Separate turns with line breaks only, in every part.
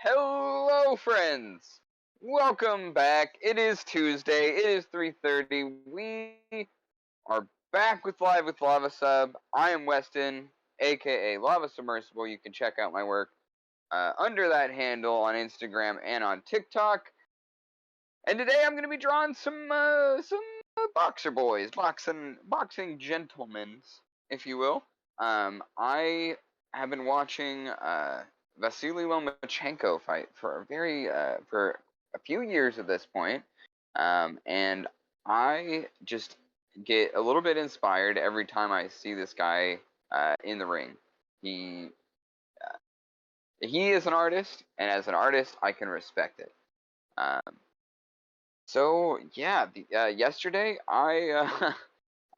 Hello, friends. Welcome back. It is Tuesday. It is 3:30. We are back with Live with Lava Sub. I am Weston, aka Lava Submersible. You can check out my work under that handle on Instagram and on TikTok. And today I'm going to be drawing some boxer boys, boxing gentlemen, if you will. I have been watching Vasily Lomachenko fight for for a few years at this point, and I just get a little bit inspired every time I see this guy in the ring. He he is an artist, and as an artist, I can respect it. So yeah, yesterday I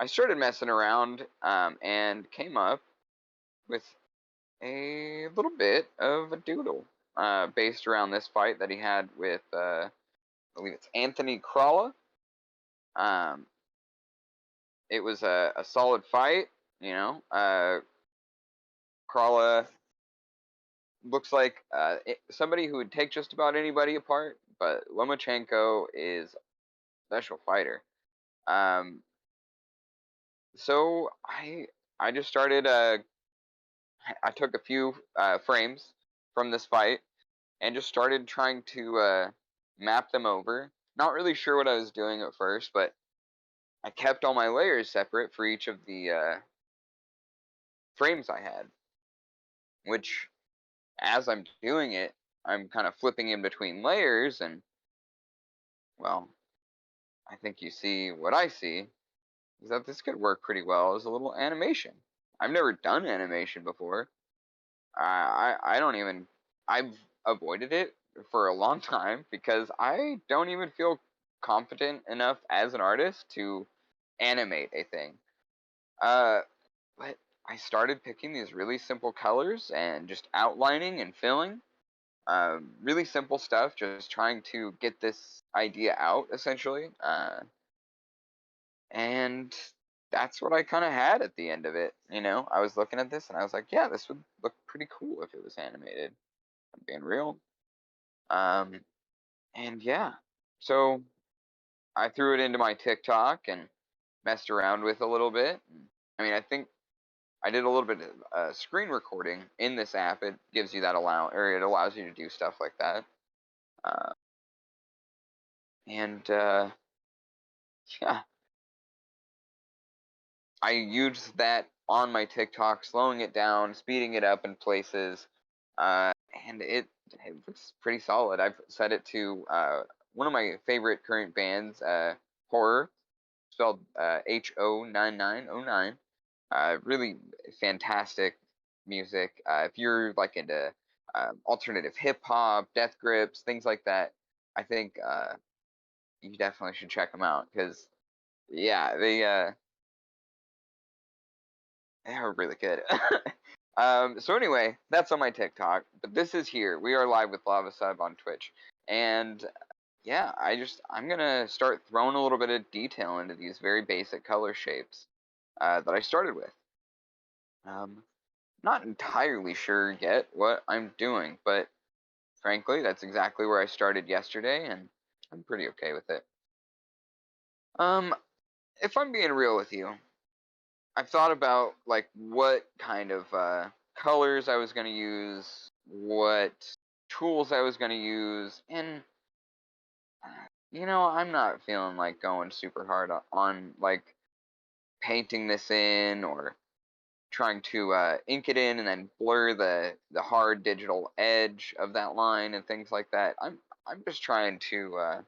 started messing around and came up with a little bit of a doodle based around this fight that he had with I believe it's Anthony Crawla. Um, it was a solid fight, you know. Crawla looks like somebody who would take just about anybody apart, but Lomachenko is a special fighter. So I just started I took a few frames from this fight and just started trying to map them over. Not really sure what I was doing at first, but I kept all my layers separate for each of the frames I had, which as I'm doing it, I'm kind of flipping in between layers, and well, I think you see what I see is that this could work pretty well as a little animation. I've never done animation before. I don't even, I've avoided it for a long time because I don't even feel confident enough as an artist to animate a thing. But I started picking these really simple colors and just outlining and filling. Really simple stuff, just trying to get this idea out essentially. And that's what I kind of had at the end of it. You know, I was looking at this and I was like, yeah, this would look pretty cool if it was animated. I'm being real. Um, and yeah, so I threw it into my TikTok and messed around with a little bit. I mean, I think I did a little bit of screen recording in this app. It gives you that or it allows you to do stuff like that. Uh, and yeah, I used that on my TikTok, slowing it down, speeding it up in places, and it looks pretty solid. I've set it to one of my favorite current bands, Horror, spelled Ho9909. Really fantastic music. If you're like into alternative hip hop, death grips, things like that, I think you definitely should check them out because yeah, they are really good. So anyway, that's on my TikTok, but this is here. We are live with Lava Sub on Twitch, and yeah, I'm gonna start throwing a little bit of detail into these very basic color shapes that I started with. Not entirely sure yet what I'm doing, but frankly, that's exactly where I started yesterday, and I'm pretty okay with it. If I'm being real with you, I've thought about like what kind of colors I was gonna use, what tools I was gonna use, and you know, I'm not feeling like going super hard on like painting this in or trying to ink it in and then blur the hard digital edge of that line and things like that. I'm just trying to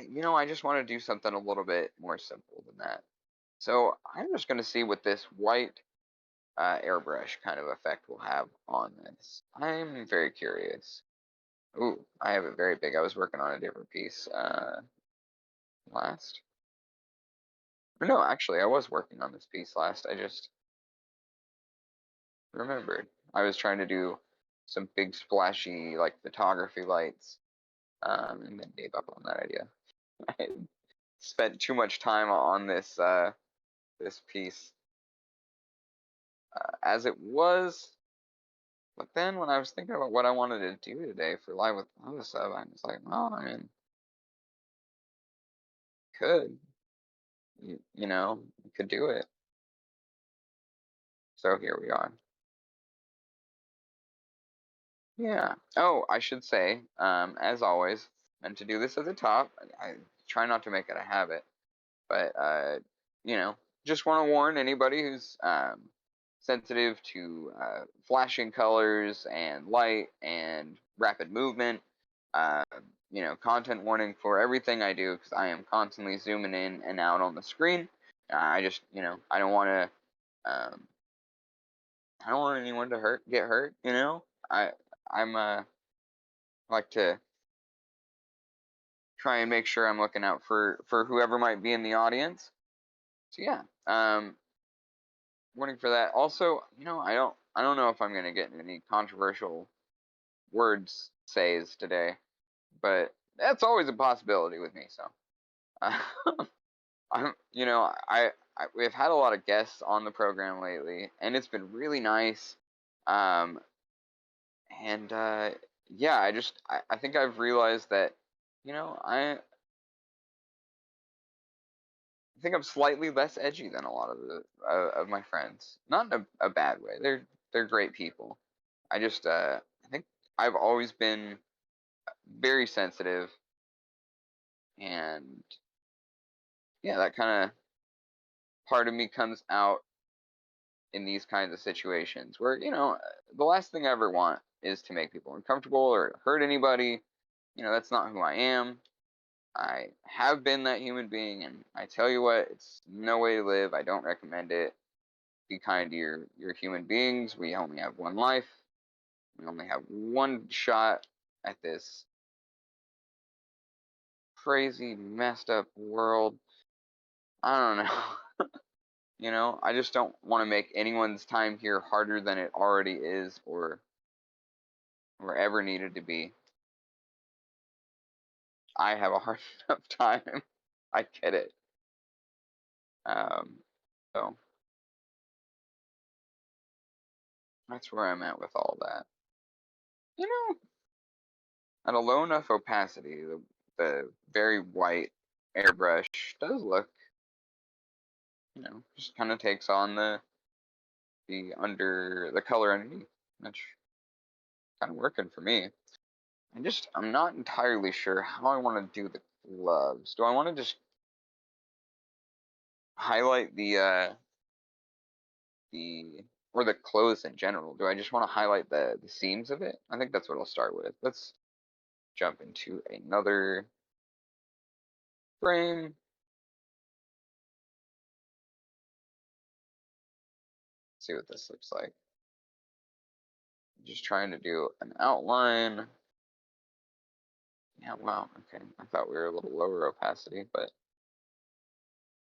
you know, I just want to do something a little bit more simple than that. So I'm just going to see what this white airbrush kind of effect will have on this. I'm very curious. Ooh, I have it very big. I was working on a different piece last. Or no, actually, I was working on this piece last. I just remembered. I was trying to do some big splashy like photography lights, and then gave up on that idea. I spent too much time on this piece as it was. But then when I was thinking about what I wanted to do today for Live with Lava Sub, I was like, well, I mean, could you could do it. So here we are. Yeah. Oh, I should say, as always, and to do this at the top, I try not to make it a habit, but just want to warn anybody who's sensitive to flashing colors and light and rapid movement. Uh, content warning for everything I do because I am constantly zooming in and out on the screen. I just, I don't want to. I don't want anyone to get hurt. I'm like to try and make sure I'm looking out for whoever might be in the audience. So yeah, warning for that. Also, I don't know if I'm gonna get any controversial words says today, but that's always a possibility with me. So, we've had a lot of guests on the program lately, and it's been really nice. Um, and yeah, I think I've realized that, I think I'm slightly less edgy than a lot of my friends. Not in a bad way. They're great people. I think I've always been very sensitive, and yeah, that kind of part of me comes out in these kinds of situations where the last thing I ever want is to make people uncomfortable or hurt anybody. That's not who I am. I have been that human being, and I tell you what, it's no way to live. I don't recommend it. Be kind to your human beings. We only have one life. We only have one shot at this crazy, messed up world. I don't know. I just don't want to make anyone's time here harder than it already is or ever needed to be. I have a hard enough time. I get it. Um, so that's where I'm at with all that. You know, at a low enough opacity, the very white airbrush does look, just kind of takes on the color underneath. That's kind of working for me. I'm not entirely sure how I want to do the gloves. Do I want to just highlight the or the clothes in general? Do I just want to highlight the seams of it? I think that's what I'll start with. Let's jump into another frame. See what this looks like. Just trying to do an outline. Yeah, wow, okay. I thought we were a little lower opacity, but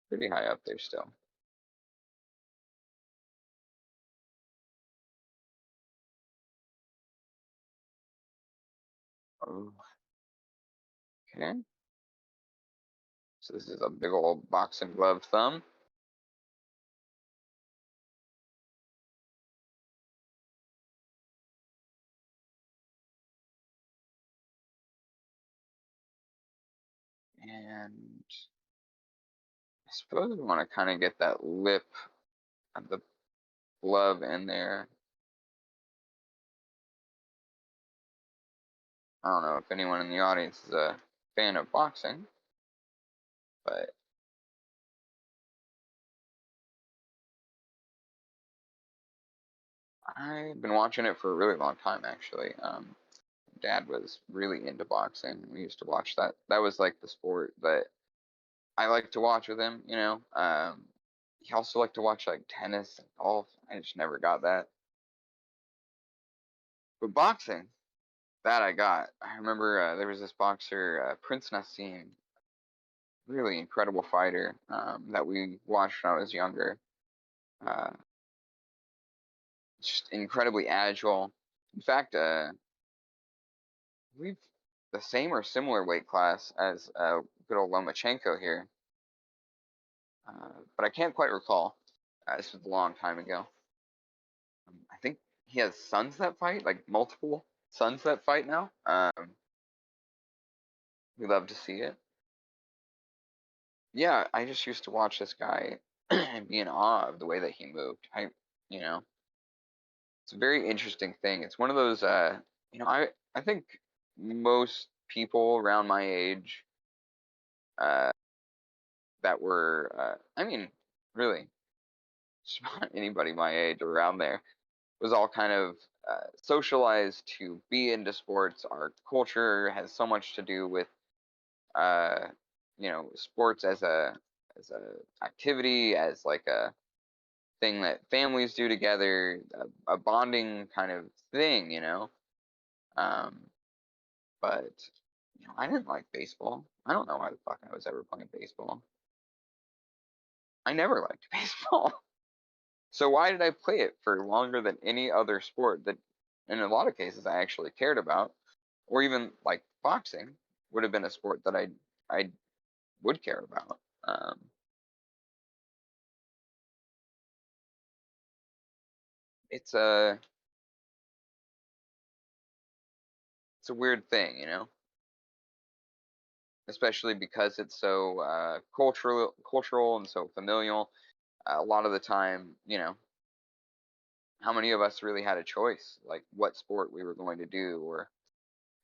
pretty high up there still. Oh, okay. So this is a big old boxing glove thumb. And I suppose we want to kind of get that lip of the glove in there. I don't know if anyone in the audience is a fan of boxing, but I've been watching it for a really long time actually. Dad was really into boxing. We used to watch that. That was like the sport that I like to watch with him, he also liked to watch like tennis and golf. I just never got that. But boxing, that I got. I remember there was this boxer, Prince Nassim, really incredible fighter that we watched when I was younger. Uh, just incredibly agile. In fact, we've the same or similar weight class as good old Lomachenko here, but I can't quite recall. This was a long time ago. I think he has sons that fight, like multiple sons that fight now. We love to see it. Yeah, I just used to watch this guy and be in awe of the way that he moved. You know, it's a very interesting thing. It's one of those, I think most people around my age, uh, that were, I mean, really, just about anybody my age around there was all kind of socialized to be into sports. Our culture has so much to do with, uh, sports as a activity, as like a thing that families do together, a bonding kind of thing, Um, but I didn't like baseball. I don't know why the fuck I was ever playing baseball. I never liked baseball. So why did I play it for longer than any other sport that, in a lot of cases, I actually cared about, or even like boxing would have been a sport that I would care about. It's a weird thing, especially because it's so cultural and so familial. A lot of the time, how many of us really had a choice, like what sport we were going to do or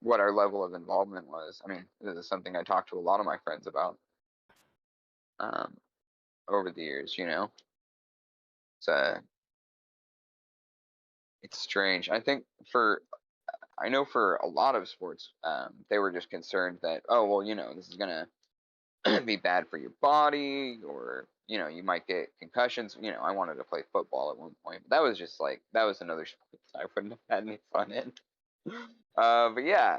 what our level of involvement was? I mean, this is something I talked to a lot of my friends about um, over the years. It's it's strange. I know for a lot of sports, they were just concerned that, oh well, this is gonna be bad for your body, or you might get concussions. I wanted to play football at one point, but that was just like that was another sport that I wouldn't have had any fun in. But yeah,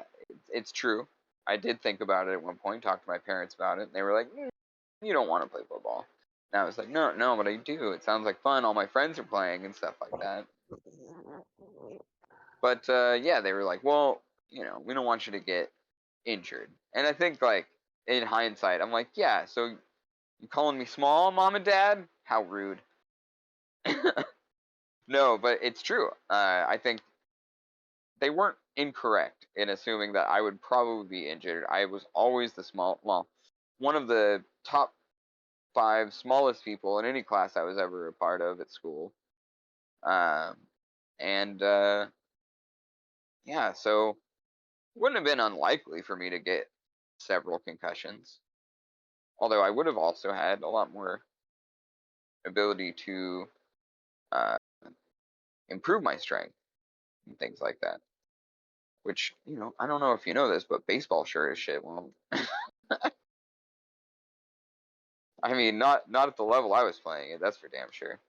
it's true. I did think about it at one point, talked to my parents about it, and they were like, "You don't want to play football." And I was like, "No, no, but I do. It sounds like fun. All my friends are playing and stuff like that." But yeah, they were like, "Well, we don't want you to get injured." And I think like in hindsight, I'm like, "Yeah, so you calling me small, mom and dad? How rude." No, but it's true. I think they weren't incorrect in assuming that I would probably be injured. I was always one of the top 5 smallest people in any class I was ever a part of at school. Um, and yeah, so it wouldn't have been unlikely for me to get several concussions. Although I would have also had a lot more ability to uh, improve my strength and things like that. Which, I don't know if you know this, but baseball sure as shit won't. I mean, not at the level I was playing it. That's for damn sure.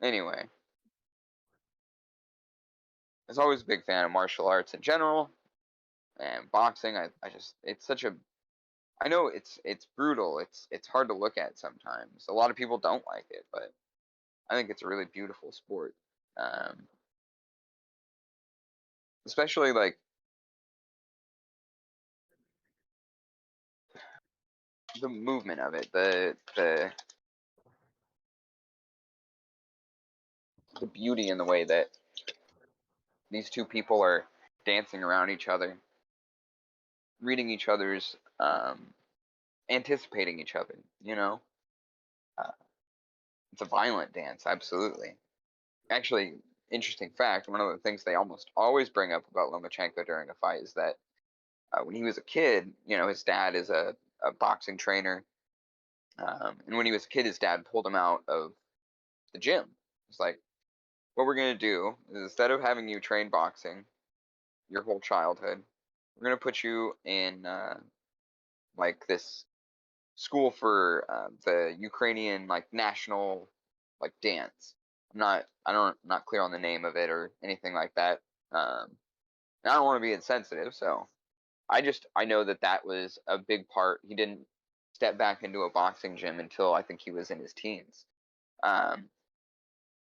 Anyway, I was always a big fan of martial arts in general and boxing. I just it's such a I know it's brutal. It's hard to look at sometimes. A lot of people don't like it, but I think it's a really beautiful sport. Um, Especially like the movement of it, the beauty in the way that these two people are dancing around each other, reading each other's, anticipating each other. Uh, it's a violent dance, absolutely. Actually, interesting fact. One of the things they almost always bring up about Lomachenko during a fight is that when he was a kid, his dad is a boxing trainer, and when he was a kid, his dad pulled him out of the gym. It's like, what we're gonna do is instead of having you train boxing your whole childhood, we're gonna put you in like this school for the Ukrainian like national like dance. Not clear on the name of it or anything like that. And I don't want to be insensitive, so I know that that was a big part. He didn't step back into a boxing gym until I think he was in his teens. Um,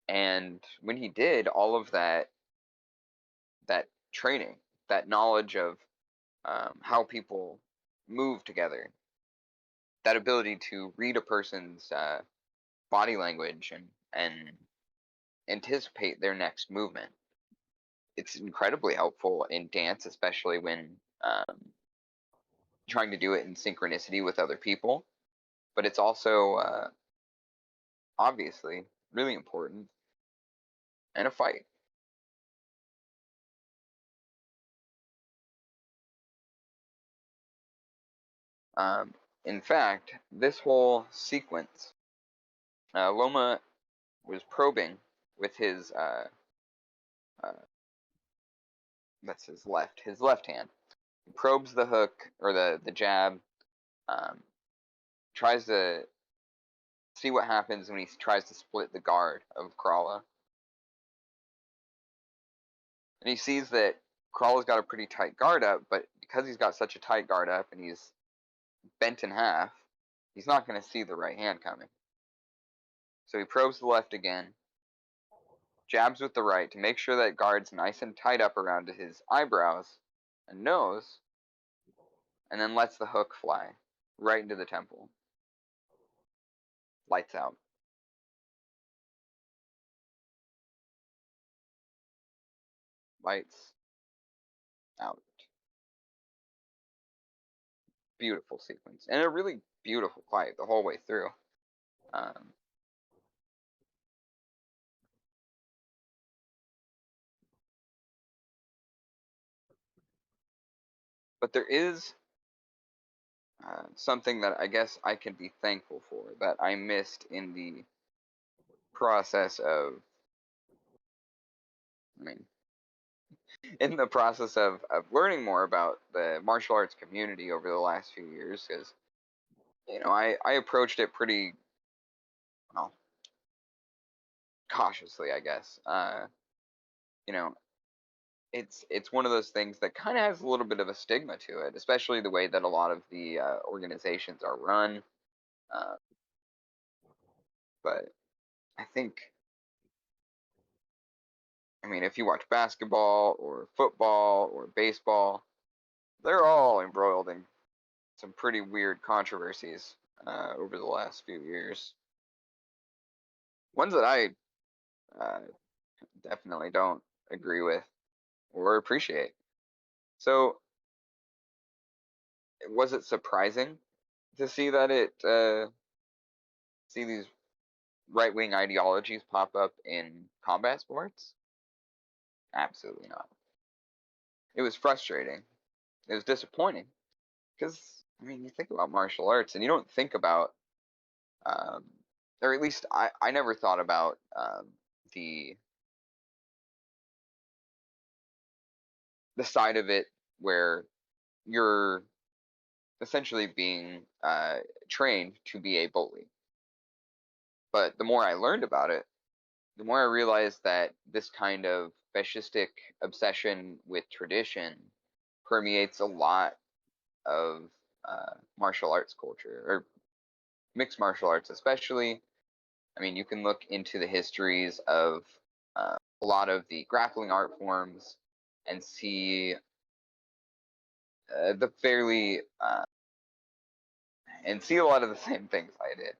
and when he did, all of that training, that knowledge of how people move together, that ability to read a person's body language and anticipate their next movement. It's incredibly helpful in dance, especially when trying to do it in synchronicity with other people. But it's also obviously really important in a fight. In fact, this whole sequence, Loma was probing with his that's his left hand. He probes the hook or the jab, tries to see what happens when he tries to split the guard of Krala. And he sees that Krala's got a pretty tight guard up, but because he's got such a tight guard up and he's bent in half, he's not going to see the right hand coming. So he probes the left again, jabs with the right to make sure that guard's nice and tight up around his eyebrows and nose, and then lets the hook fly right into the temple. Lights out. Lights out. Beautiful sequence. And a really beautiful fight the whole way through. But there is something that I guess I can be thankful for that I missed in the process of, in the process of learning more about the martial arts community over the last few years, because, I approached it pretty, well, cautiously, I guess. You know, it's one of those things that kind of has a little bit of a stigma to it, especially the way that a lot of the organizations are run. Uh, but I think, if you watch basketball or football or baseball, they're all embroiled in some pretty weird controversies over the last few years. Ones that I uh, definitely don't agree with or appreciate. So, was it surprising to see that see these right wing ideologies pop up in combat sports? Absolutely not. It was frustrating. It was disappointing because you think about martial arts and you don't think about, um, or at least I never thought about the the side of it where you're essentially being trained to be a bully. But the more I learned about it, the more I realized that this kind of fascistic obsession with tradition permeates a lot of martial arts culture, or mixed martial arts especially. You can look into the histories of a lot of the grappling art forms and see the fairly and see a lot of the same things I did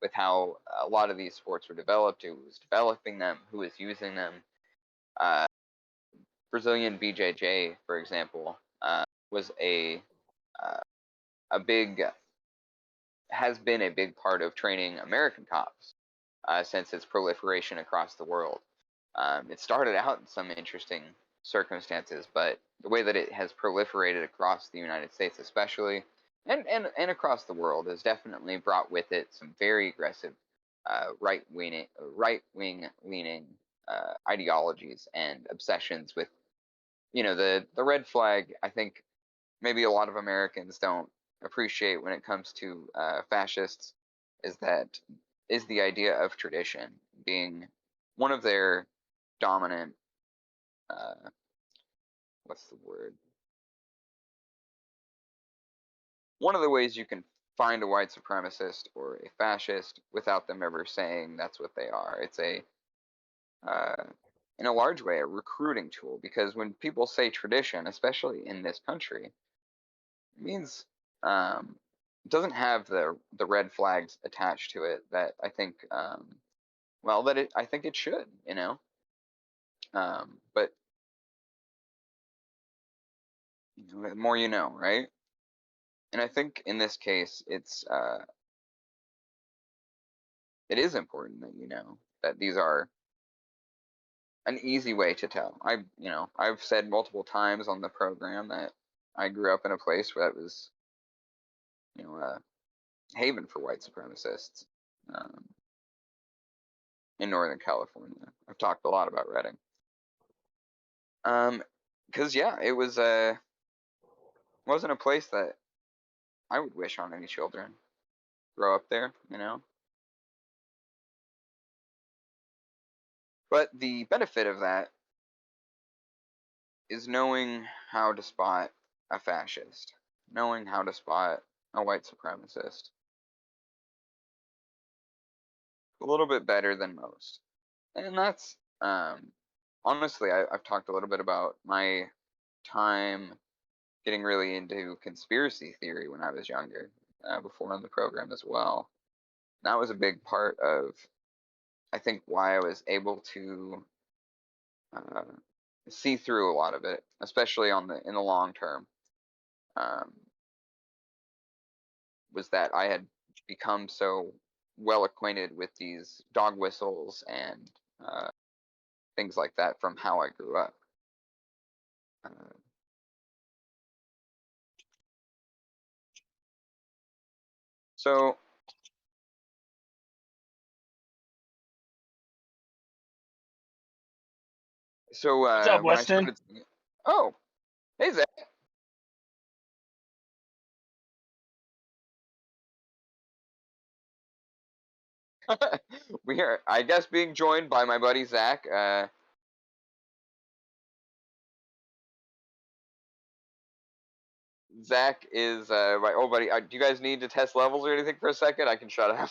with how a lot of these sports were developed, who was developing them, who was using them. Uh, Brazilian BJJ, for example, was uh, a big has been a big part of training American cops since its proliferation across the world. It started out in some interesting circumstances, but the way that it has proliferated across the United States, especially, and across the world, has definitely brought with it some very aggressive right wing leaning ideologies and obsessions with, the red flag. I think maybe a lot of Americans don't appreciate when it comes to fascists is the idea of tradition being one of their dominant, uh, what's the word? One of the ways you can find a white supremacist or a fascist without them ever saying that's what they are. It's uh, in a large way, a recruiting tool, because when people say tradition, especially in this country, it means it doesn't have the red flags attached to it that I think well, that I think it should, but the more you know, right? And I think in this case, it is important that you know that these are an easy way to tell. I've said multiple times on the program that I grew up in a place where that was, a haven for white supremacists, um, in Northern California. I've talked a lot about Redding. Because yeah, it wasn't a place that I would wish on any children grow up there. But the benefit of that is knowing how to spot a fascist, knowing how to spot a white supremacist a little bit better than most. And that's honestly, I've talked a little bit about my time getting really into conspiracy theory when I was younger, before on the program as well. That was a big part of, I think, why I was able to uh, see through a lot of it, especially in the long term. Um, was that I had become so well acquainted with these dog whistles and uh, things like that from how I grew up. Uh, so,
What's up,
when I
Weston?
started, oh, hey Zach, we are, I guess, being joined by my buddy Zach. Zach is my old buddy. Do you guys need to test levels or anything for a second? I can shut up.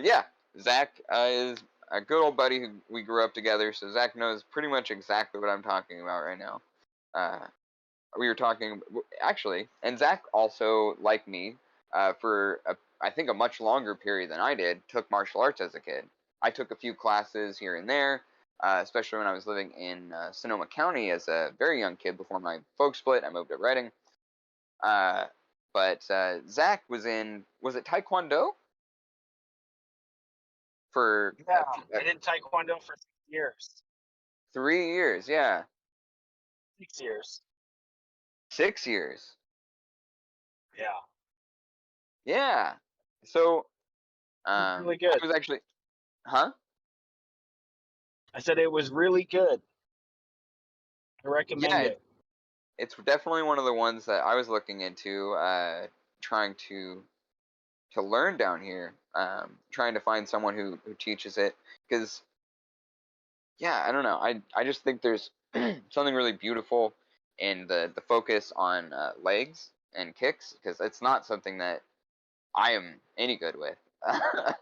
Yeah, Zach is a good old buddy who we grew up together, so Zach knows pretty much exactly what I'm talking about right now. Uh, we were talking actually, and Zach also, like me, for I think a much longer period than I did, took martial arts as a kid. I took a few classes here and there, especially when I was living in Sonoma County as a very young kid before my folks split. I moved to Redding. Uh, but Zach was it Taekwondo for
Yeah, I did Taekwondo for 6 years.
3 years? Yeah,
6 years.
6 years.
Yeah.
Yeah. So
Really
I
good.
was actually, huh?
I said it was really good. I
Yeah,
recommend it.
it's definitely one of the ones that I was looking into, trying to learn down here. Trying to find someone who teaches it, because yeah, I don't know. I just think there's something really beautiful in the focus on legs and kicks, because it's not something that I am any good with. I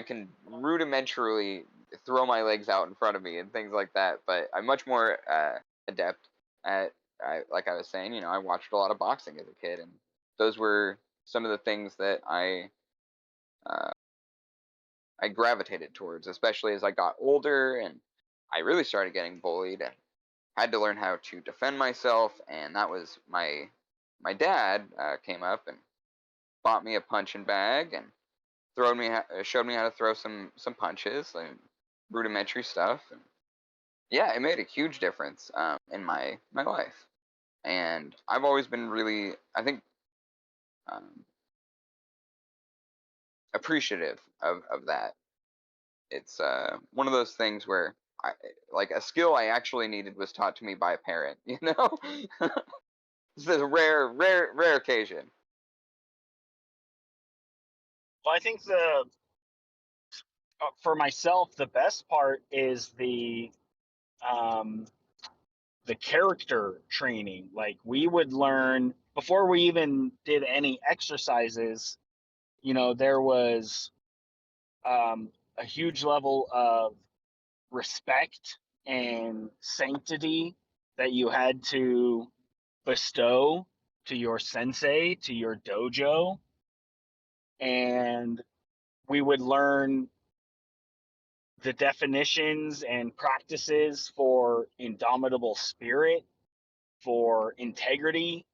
can rudimentarily throw my legs out in front of me and things like that, but I'm much more adept at, like I was saying, I watched a lot of boxing as a kid, and those were some of the things that uh, I gravitated towards, especially as I got older and I really started getting bullied and had to learn how to defend myself. And that was my dad came up and bought me a punching bag and showed me how to throw some punches, like rudimentary stuff. And yeah, it made a huge difference in my life. And I've always been really, I think, um, appreciative of that. It's one of those things where like a skill I actually needed was taught to me by a parent. This is a rare occasion.
Well, I think for myself, the best part is um, the character training. Like we would learn before we even did any exercises. There was a huge level of respect and sanctity that you had to bestow to your sensei, to your dojo, and we would learn the definitions and practices for indomitable spirit, for integrity.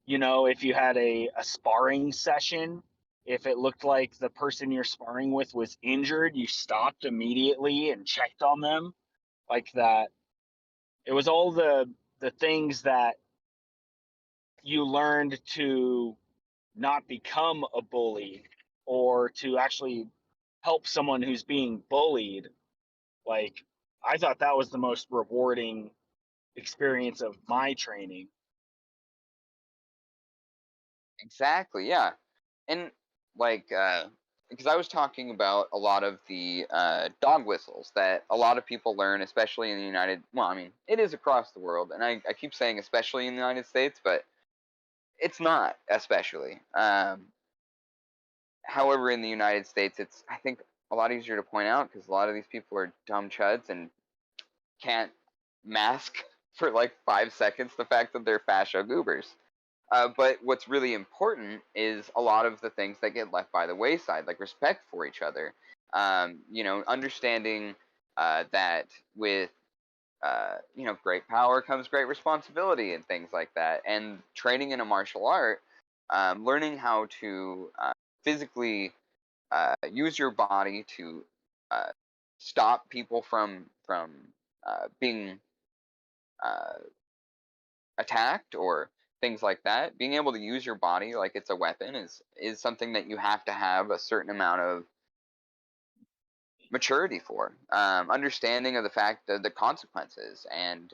You know, if you had a sparring session, if it looked like the person you're sparring with was injured, you stopped immediately and checked on them, like that. It was all the things that you learned to not become a bully, or to actually help someone who's being bullied. Like, I thought that was the most rewarding experience of my training.
Exactly, yeah. And like because I was talking about a lot of the dog whistles that a lot of people learn, especially in the well, I mean, it is across the world, and I keep saying especially in the United States, but it's not especially. However, in the United States, it's, I think, a lot easier to point out because a lot of these people are dumb chuds and can't mask for like 5 seconds the fact that they're fascio goobers. But what's really important is a lot of the things that get left by the wayside, like respect for each other. You know, understanding that with you know, great power comes great responsibility and things like that. And training in a martial art, learning how to physically use your body to uh, stop people from being uh, attacked or things like that. Being able to use your body like it's a weapon is something that you have to have a certain amount of maturity for. Understanding of the fact of the consequences, and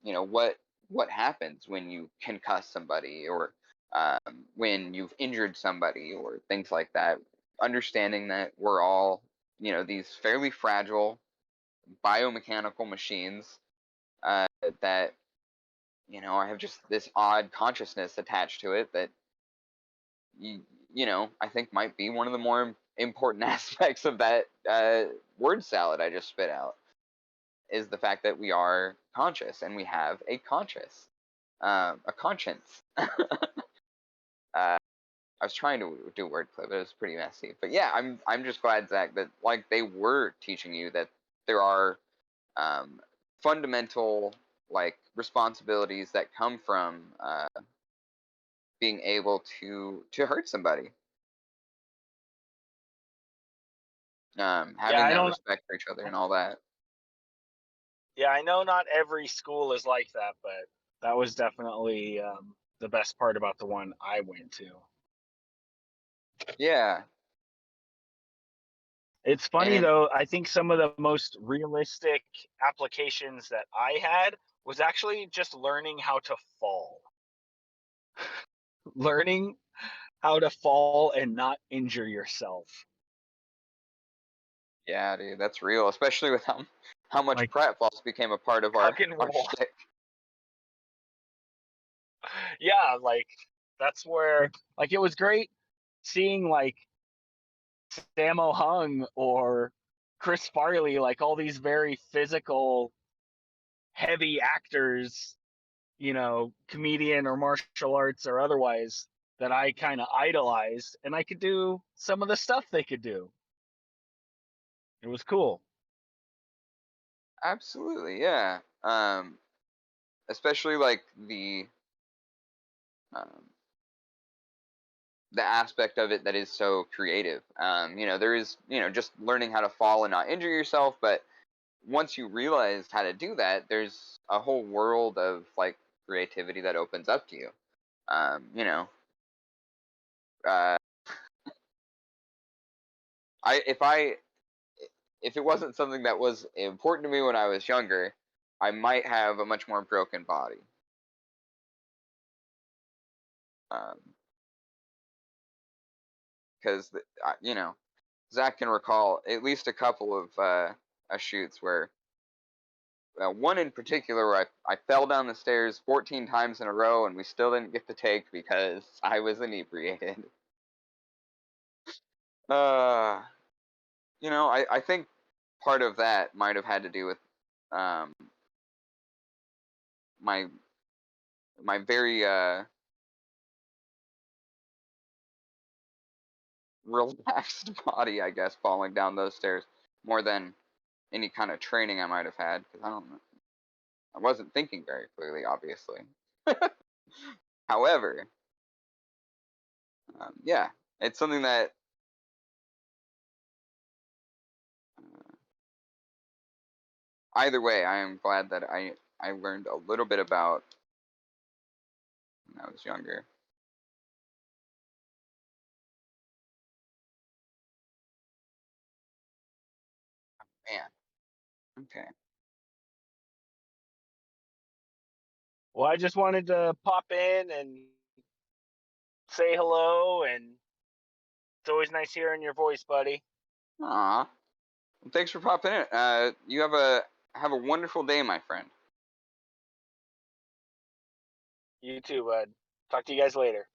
you know, what happens when you concuss somebody, or when you've injured somebody or things like that. Understanding that we're all, you know, these fairly fragile biomechanical machines that, you know, I have just this odd consciousness attached to it that you you know, I think might be one of the more important aspects of that word salad I just spit out, is the fact that we are conscious and we have a conscious, a conscience. I was trying to do wordplay, but it was pretty messy. But yeah, I'm just glad, Zach, that like they were teaching you that there are um, fundamental like responsibilities that come from being able to hurt somebody.
Yeah,
Having
I
that
don't.
respect for each other and all that.
Yeah, I know not every school is like that, but that was definitely the best part about the one I went to.
Yeah,
It's
and
funny
it
though, I think some of the most realistic applications that I had was actually just learning how to fall. Learning how to fall and not injure yourself.
yeah, dude, that's real, especially with how much
Like,
pratfalls became a part of
tuck and
our
roll.
shtick.
Yeah, like that's where, like, it was great seeing like Sammo Hung or Chris Farley, like all these very physical, heavy actors, you know, comedian or martial arts or otherwise, that I kind of idolized, and I could do some of the stuff they could do. It was cool.
Absolutely, yeah. Especially like um, the aspect of it that is so creative. You know, there is, you know, just learning how to fall and not injure yourself, but once you realize how to do that, there's a whole world of like creativity that opens up to you. You know, uh, I if it wasn't something that was important to me when I was younger, I might have a much more broken body. Because you know, Zach can recall at least a couple of shoots where one in particular where I fell down the stairs 14 times in a row and we still didn't get the take because I was inebriated. Uh, you know, I think part of that might have had to do with um, my my very relaxed body, I guess, falling down those stairs more than any kind of training I might have had, because I wasn't thinking very clearly, obviously. However, yeah, it's something that either way, I am glad that I learned a little bit about when I was younger. Man, okay.
Well, I just wanted to pop in and say hello, and it's always nice hearing your voice, buddy.
Aw, well, thanks for popping in. You have a wonderful day, my friend.
You too, bud. Talk to you guys later.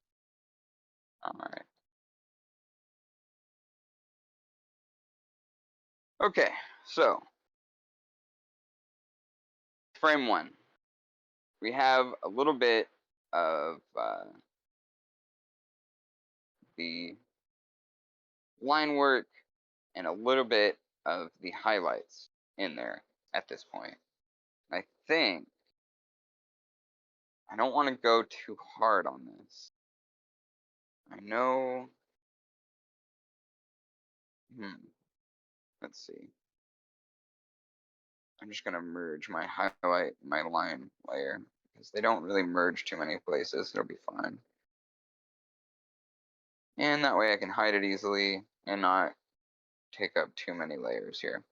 All right. Okay, so frame one. We have a little bit of the line work and a little bit of the highlights in there at this point. I think I don't want to go too hard on this. I know. Let's see. I'm just gonna merge my highlight and my line layer because they don't really merge too many places. It'll be fine. And that way I can hide it easily and not take up too many layers here.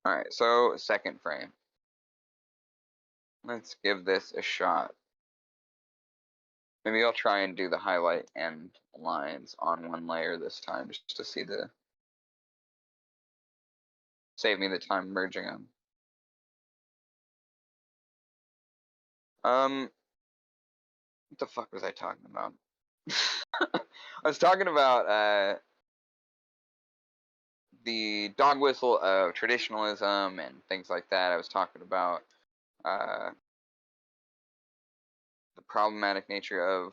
Alright, so second frame. Let's give this a shot. Maybe I'll try and do the highlight and lines on one layer this time just to see save me the time merging them. What the fuck was I talking about? I was talking about the dog whistle of traditionalism and things like that. I was talking about uh, the problematic nature of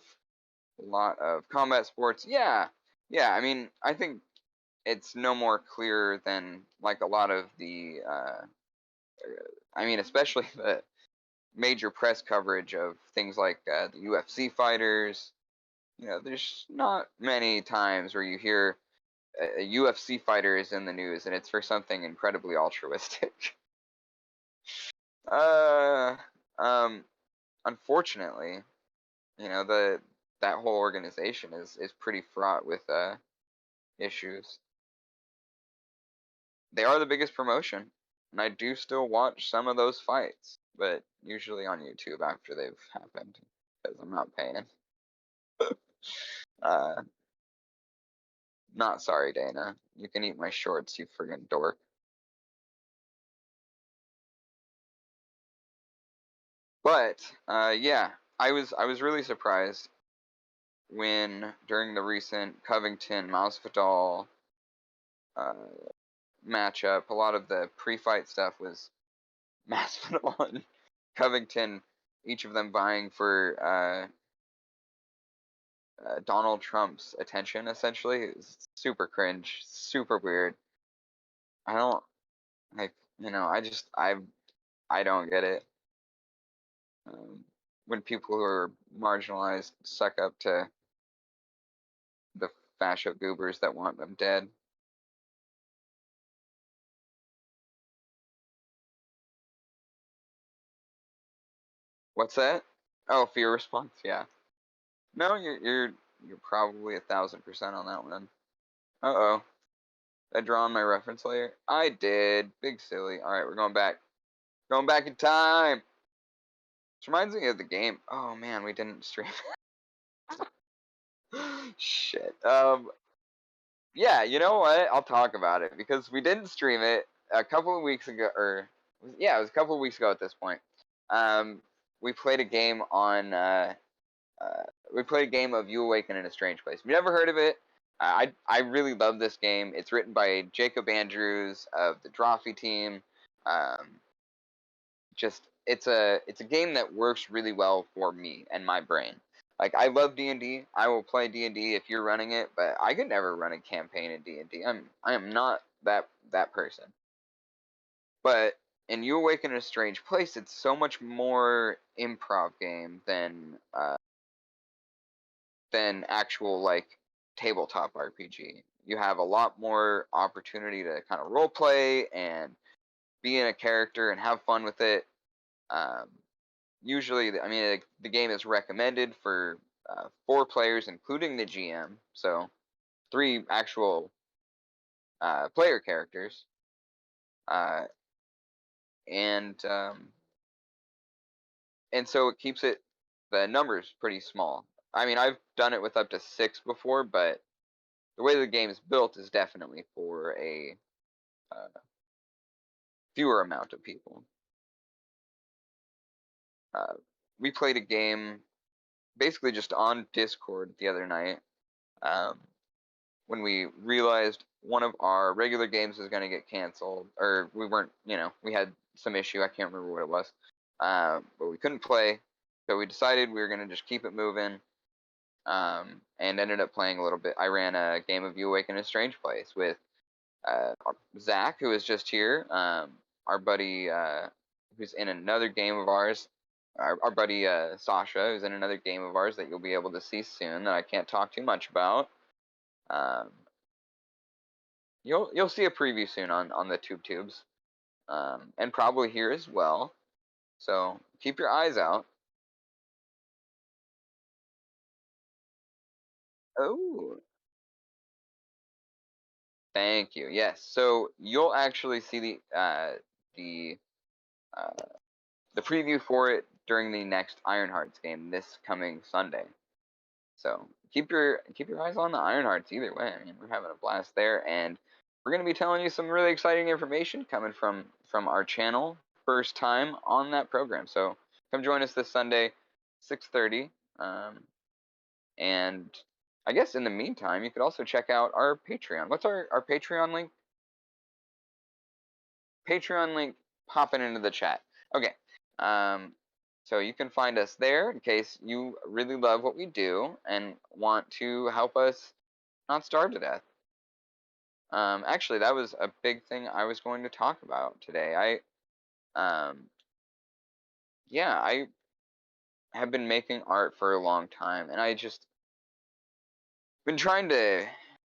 a lot of combat sports. Yeah, yeah. I mean, I think it's no more clear than like a lot of the. I mean, especially the major press coverage of things like the UFC fighters. You know, there's not many times where you hear a UFC fighter is in the news and it's for something incredibly altruistic. uh, um, unfortunately, you know that whole organization is pretty fraught with issues. They are the biggest promotion, and I do still watch some of those fights, but usually on YouTube after they've happened because I'm not paying. uh, not sorry, Dana. You can eat my shorts, you friggin' dork. But yeah, I was really surprised when during the recent Covington Masvidal uh, matchup, a lot of the pre-fight stuff was Masvidal and Covington, each of them vying for Donald Trump's attention. Essentially, it's super cringe, super weird. I don't like, I don't get it. When people who are marginalized suck up to the fascio goobers that want them dead. What's that? Oh, fear response. Yeah. No, you're probably 1,000% on that one. Uh oh. I draw on my reference layer. I did. Big silly. All right, we're going back. Going back in time. Which reminds me of the game. Oh man, we didn't stream. Shit. Yeah, you know what? I'll talk about it because we didn't stream it a couple of weeks ago, or yeah, it was a couple of weeks ago at this point. Um, we played a game on. We played a game of You Awaken in a Strange Place. If you never heard of it, I really love this game. It's written by Jacob Andrews of the Drawfee team. Um, just it's a game that works really well for me and my brain. Like, I love D&D. I will play D&D if you're running it, but I could never run a campaign in D&D. I am not that person. But in You Awaken in a Strange Place, it's so much more improv game than actual like tabletop RPG. You have a lot more opportunity to kind of role play and be in a character and have fun with it. Um, Usually, I mean, the game is recommended for 4 players, including the GM. So 3 actual player characters, uh, and and so it keeps the numbers pretty small. I mean, I've done it with up to 6 before, but the way the game is built is definitely for a fewer amount of people. Uh, we played a game basically just on Discord the other night. Um, when we realized one of our regular games was going to get canceled, or we weren't, we had some issue. I can't remember what it was, but we couldn't play, so we decided we were going to just keep it moving, and ended up playing a little bit. I ran a game of You Awaken in a Strange Place with Zach, who was just here, our buddy who's in another game of ours, our buddy Sasha, who's in another game of ours that you'll be able to see soon that I can't talk too much about. Um, you'll see a preview soon on the tubes, and probably here as well. So keep your eyes out. Oh, thank you. Yes. So you'll actually see the uh, the preview for it during the next Ironhearts game this coming Sunday. So keep your eyes on the Ironhearts either way. I mean, we're having a blast there, and we're gonna be telling you some really exciting information coming from our channel, first time on that program. So come join us this Sunday, 6:30. And I guess in the meantime, you could also check out our Patreon. What's our Patreon link? Patreon link popping into the chat. Okay. Um, so you can find us there in case you really love what we do and want to help us not starve to death. Actually, that was a big thing I was going to talk about today. Yeah, I have been making art for a long time, and I just been trying to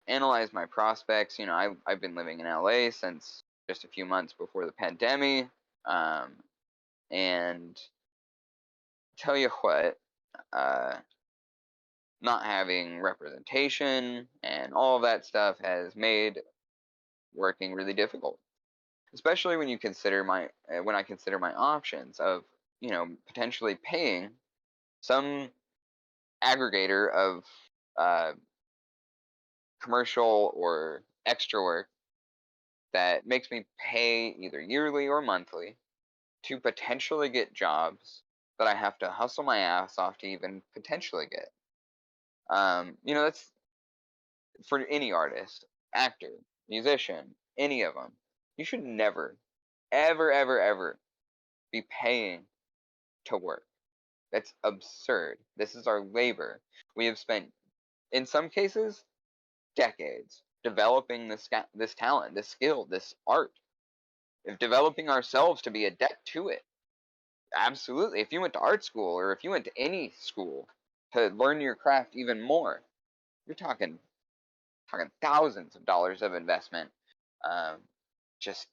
analyze my prospects. I've been living in LA since just a few months before the pandemic, and tell you what, uh, not having representation and all of that stuff has made working really difficult, especially when when I consider my options of potentially paying some aggregator of uh, commercial or extra work that makes me pay either yearly or monthly to potentially get jobs that I have to hustle my ass off to even potentially get. That's for any artist, actor, musician, any of them. You should never, ever, ever, ever be paying to work. That's absurd. This is our labor. We have spent, in some cases, decades developing this talent, this skill, this art, of developing ourselves to be adept to it. Absolutely. If you went to art school or if you went to any school to learn your craft even more, you're talking thousands of dollars of investment. Um, just,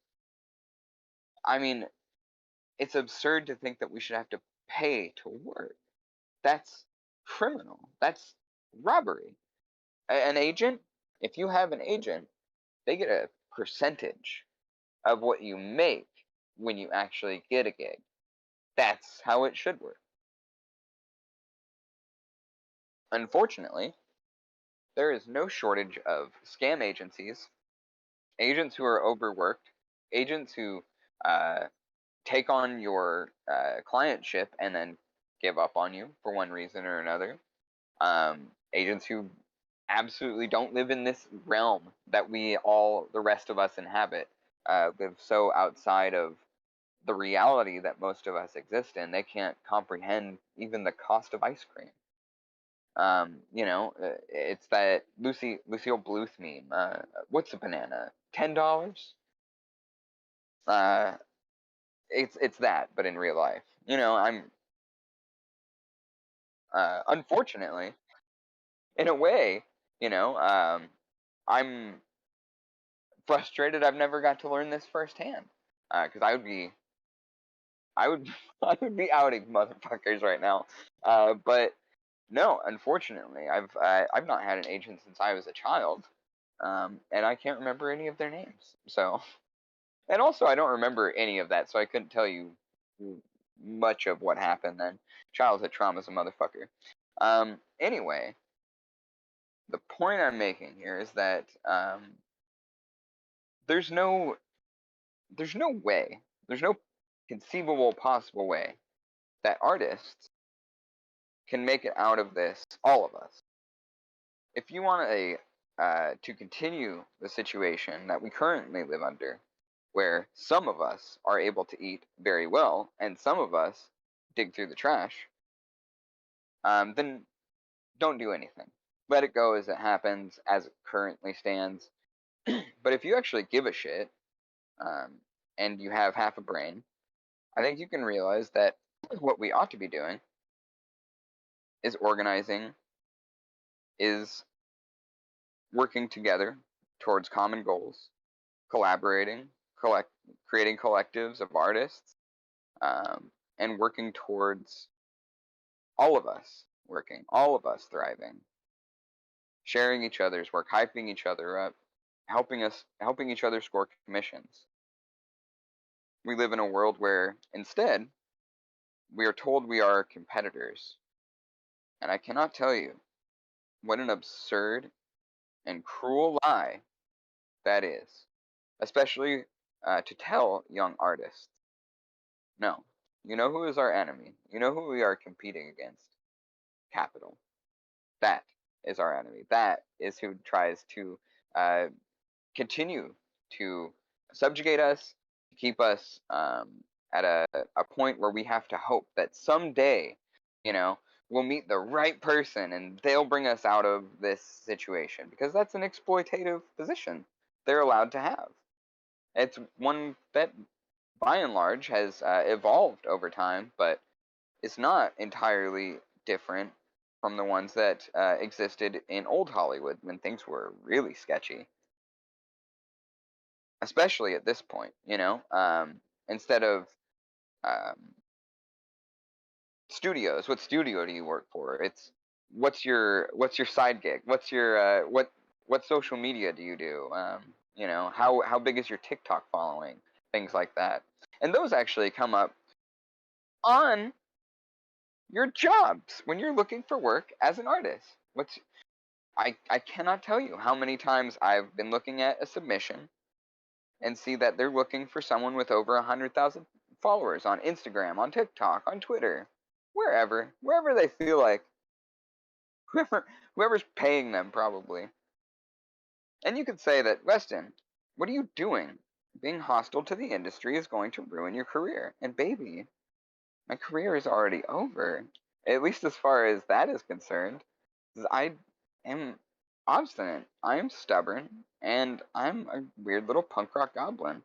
I mean, it's absurd to think that we should have to pay to work. That's criminal. That's robbery. An agent, if you have an agent, they get a percentage of what you make when you actually get a gig. That's how it should work. Unfortunately, there is no shortage of scam agencies, agents who are overworked, agents who uh, take on your clientship and then give up on you for one reason or another. Agents who absolutely don't live in this realm that the rest of us inhabit, live so outside of the reality that most of us exist in. They can't comprehend even the cost of ice cream. It's that Lucille Bluth meme. What's a banana? $10? Uh, it's that, but in real life. I'm unfortunately, in a way, I'm frustrated. I've never got to learn this firsthand. Because I would, I would be outing motherfuckers right now. But no, unfortunately, I've not had an agent since I was a child, and I can't remember any of their names. So, and also I don't remember any of that, so I couldn't tell you much of what happened then. Childhood trauma's a motherfucker. Anyway, the point I'm making here is that there's no there's no way, there's no conceivable possible way that artists can make it out of this, all of us. If you want to continue the situation that we currently live under, where some of us are able to eat very well and some of us dig through the trash, then don't do anything. Let it go as it happens, as it currently stands. But if you actually give a shit, um, and you have half a brain, I think you can realize that what we ought to be doing is organizing, is working together towards common goals, collaborating, creating collectives of artists, and working towards all of us working, all of us thriving, sharing each other's work, hyping each other up, helping each other score commissions. We live in a world where instead we are told we are competitors, and I cannot tell you what an absurd and cruel lie that is, especially to tell young artists. No, you know who is our enemy. You know who we are competing against. Capital. That is our enemy. That is who tries to uh, continue to subjugate us, to keep us at a point where we have to hope that someday, you know, we'll meet the right person and they'll bring us out of this situation, because that's an exploitative position they're allowed to have. It's one that, by and large, has evolved over time, but it's not entirely different from the ones that existed in old Hollywood when things were really sketchy, especially at this point. Instead of um, studios, what studio do you work for? It's what's your side gig? What's your what social media do you do? How big is your TikTok following? Things like that, and those actually come up on your jobs when you're looking for work as an artist. I cannot tell you how many times I've been looking at a submission and see that they're looking for someone with over 100,000 followers on Instagram, on TikTok, on Twitter, wherever they feel like, whoever's paying them probably. And you could say that, Weston, what are you doing? Being hostile to the industry is going to ruin your career. And baby, my career is already over. At least as far as that is concerned. I am obstinate. I am stubborn, and I'm a weird little punk rock goblin.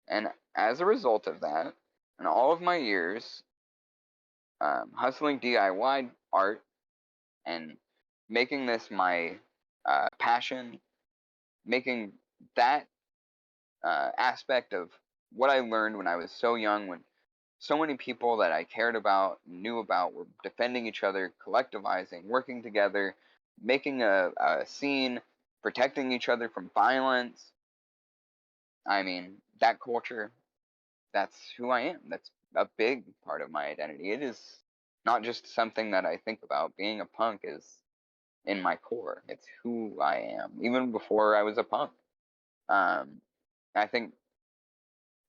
And as a result of that, in all of my years hustling DIY art and making this my passion, making that aspect of what I learned when I was so young, when so many people that I cared about, knew about, were defending each other, collectivizing, working together, making a scene, protecting each other from violence. I mean, that culture, that's who I am. That's a big part of my identity. It is not just something that I think about. Being a punk is in my core. It's who I am, even before I was a punk. I think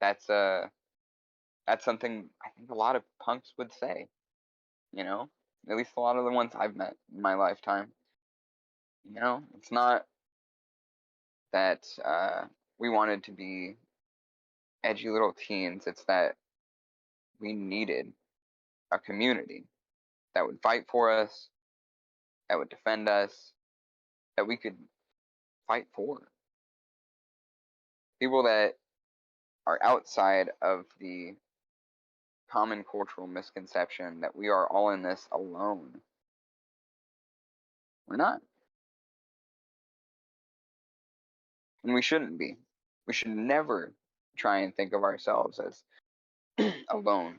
that's that's something I think a lot of punks would say. You know, at least a lot of the ones I've met in my lifetime. It's not that we wanted to be edgy little teens. It's that we needed a community that would fight for us, that would defend us, that we could fight for. People that are outside of the common cultural misconception that we are all in this alone. We're not. And we shouldn't be. We should never try and think of ourselves as alone.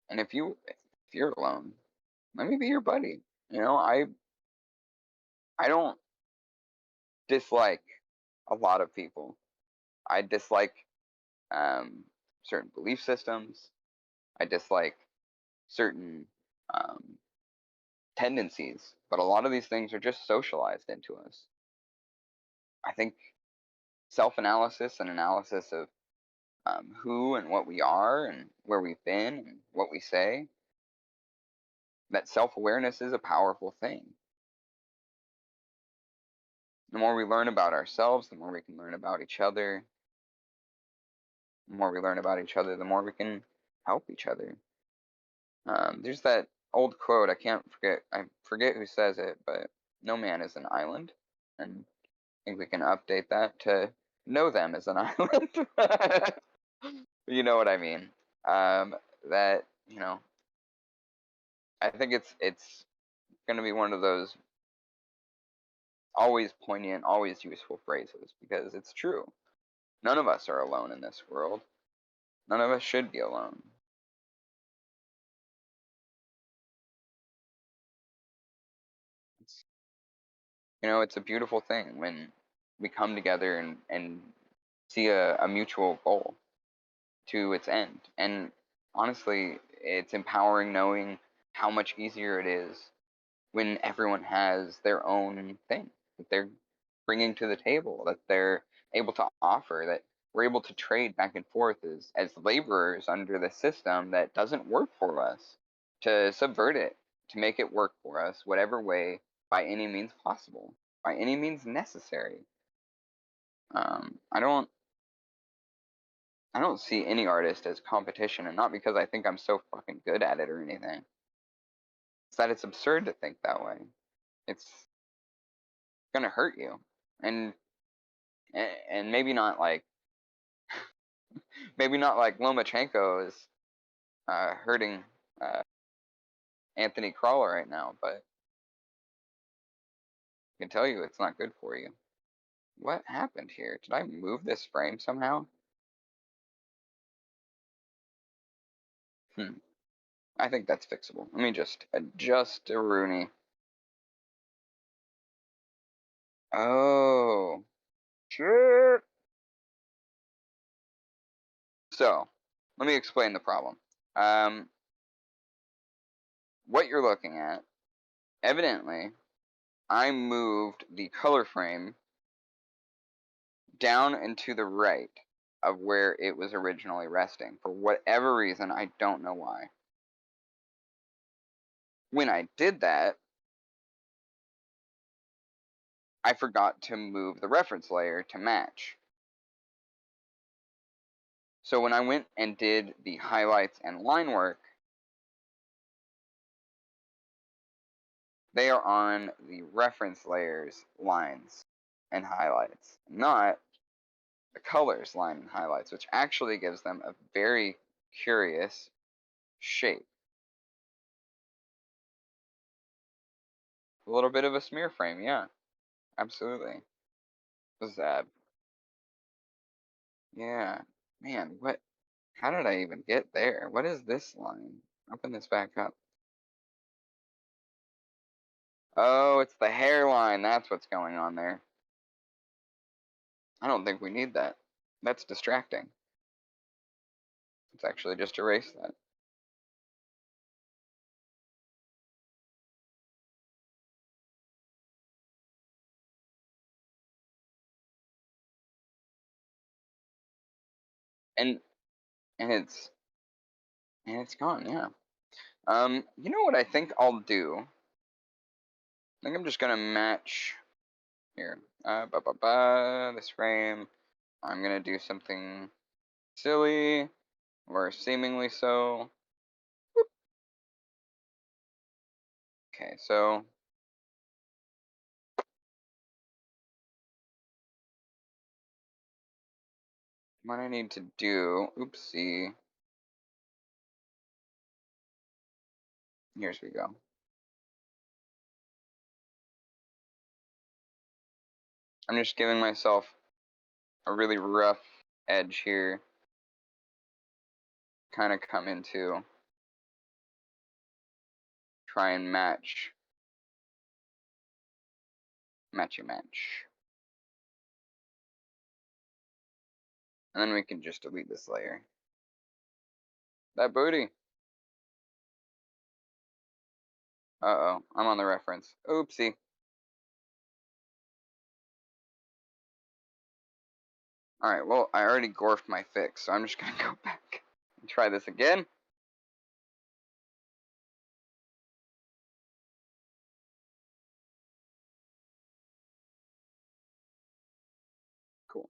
And if you're alone, let me be your buddy. You know, I don't dislike a lot of people. I dislike certain belief systems. I dislike certain um, tendencies, but a lot of these things are just socialized into us. I think self-analysis and analysis of who and what we are and where we've been and what we say, that self-awareness is a powerful thing. The more we learn about ourselves, the more we can learn about each other. The more we learn about each other, the more we can help each other. There's that old quote, I forget who says it, but no man is an island. And I think we can update that to know them as an island. You know what I mean? That, you know, I think it's going to be one of those always poignant, always useful phrases because it's true. None of us are alone in this world. None of us should be alone. It's, you know, it's a beautiful thing when we come together and see a mutual goal to its end. And honestly, it's empowering knowing how much easier it is when everyone has their own thing that they're bringing to the table, that they're able to offer, that we're able to trade back and forth as laborers under the system that doesn't work for us, to subvert it, to make it work for us, whatever way, by any means possible, by any means necessary. Um, I don't I don't see any artist as competition, and not because I think I'm so fucking good at it or anything. It's that it's absurd to think that way. It's gonna hurt you, and and maybe not like Lomachenko is hurting uh, Anthony Crawler right now, but I can tell you it's not good for you. What happened here? Did I move this frame somehow? Hmm. I think that's fixable. Let me just adjust a Rooney. Oh, shit. So, let me explain the problem. Um, what you're looking at, evidently, I moved the color frame down and to the right of where it was originally resting. For whatever reason, I don't know why. When I did that, I forgot to move the reference layer to match. So when I went and did the highlights and line work, they are on the reference layers lines and highlights, not the colors line and highlights, which actually gives them a very curious shape. A little bit of a smear frame, yeah, absolutely. Was that? Yeah, man, what? How did I even get there? What is this line? Open this back up. Oh, it's the hairline. That's what's going on there. I don't think we need that. That's distracting. Let's actually just erase that. And and it's gone, yeah. You know what I think I'll do? I think I'm just gonna match here. This frame. I'm gonna do something silly or seemingly so. Okay, so what I need to do, oopsie, here's we go. I'm just giving myself a really rough edge here, kind of come into try and matchy match. And then we can just delete this layer. That booty. Uh-oh, I'm on the reference. Oopsie. Alright, well, I already gorfed my fix, so I'm just gonna go back and try this again. Cool.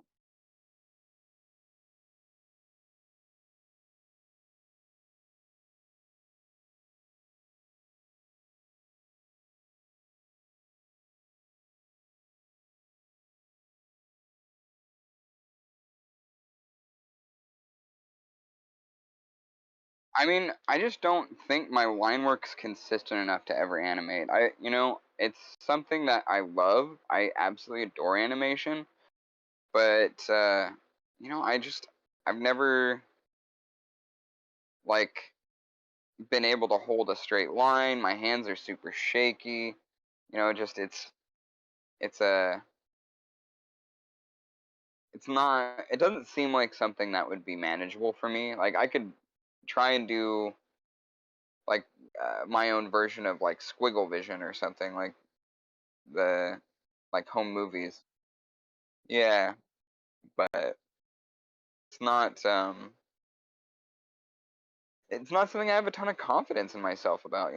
I mean, I just don't think my line work's consistent enough to ever animate. It's something that I love. I absolutely adore animation, but I've never like been able to hold a straight line. My hands are super shaky. Just it's a it's not it doesn't seem like something that would be manageable for me. Like I could try and do like my own version of like squiggle vision or something like the like home movies. Yeah, but it's not um it's not something I have a ton of confidence in myself about.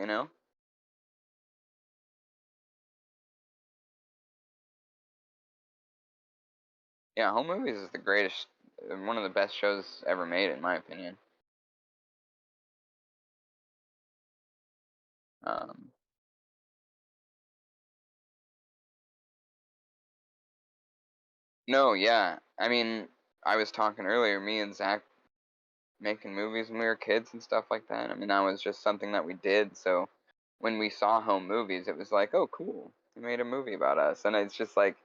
Yeah, home movies is the greatest, one of the best shows ever made in my opinion. Um, no, yeah. I mean, I was talking earlier, me and Zach making movies when we were kids and stuff like that. I mean, that was just something that we did. So when we saw home movies, it was like, oh, cool, we made a movie about us. And it's just like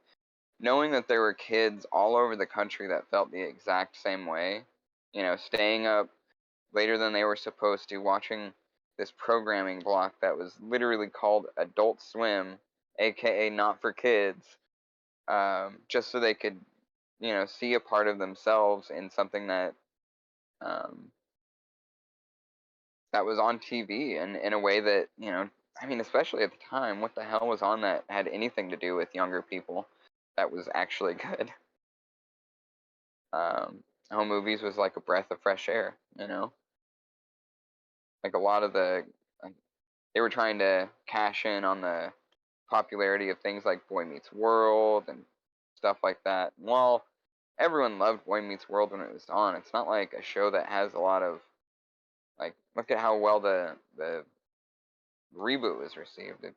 knowing that there were kids all over the country that felt the exact same way, staying up later than they were supposed to, watching this programming block that was literally called Adult Swim, aka not for kids, just so they could, see a part of themselves in something um, that was on TV and in a way that, I mean, especially at the time, what the hell was on that had anything to do with younger people that was actually good? Home movies was like a breath of fresh air. Like a lot of like, they were trying to cash in on the popularity of things like Boy Meets World and stuff like that. While everyone loved Boy Meets World when it was on, it's not like a show that has a lot of like. Look at how well the reboot was received. It's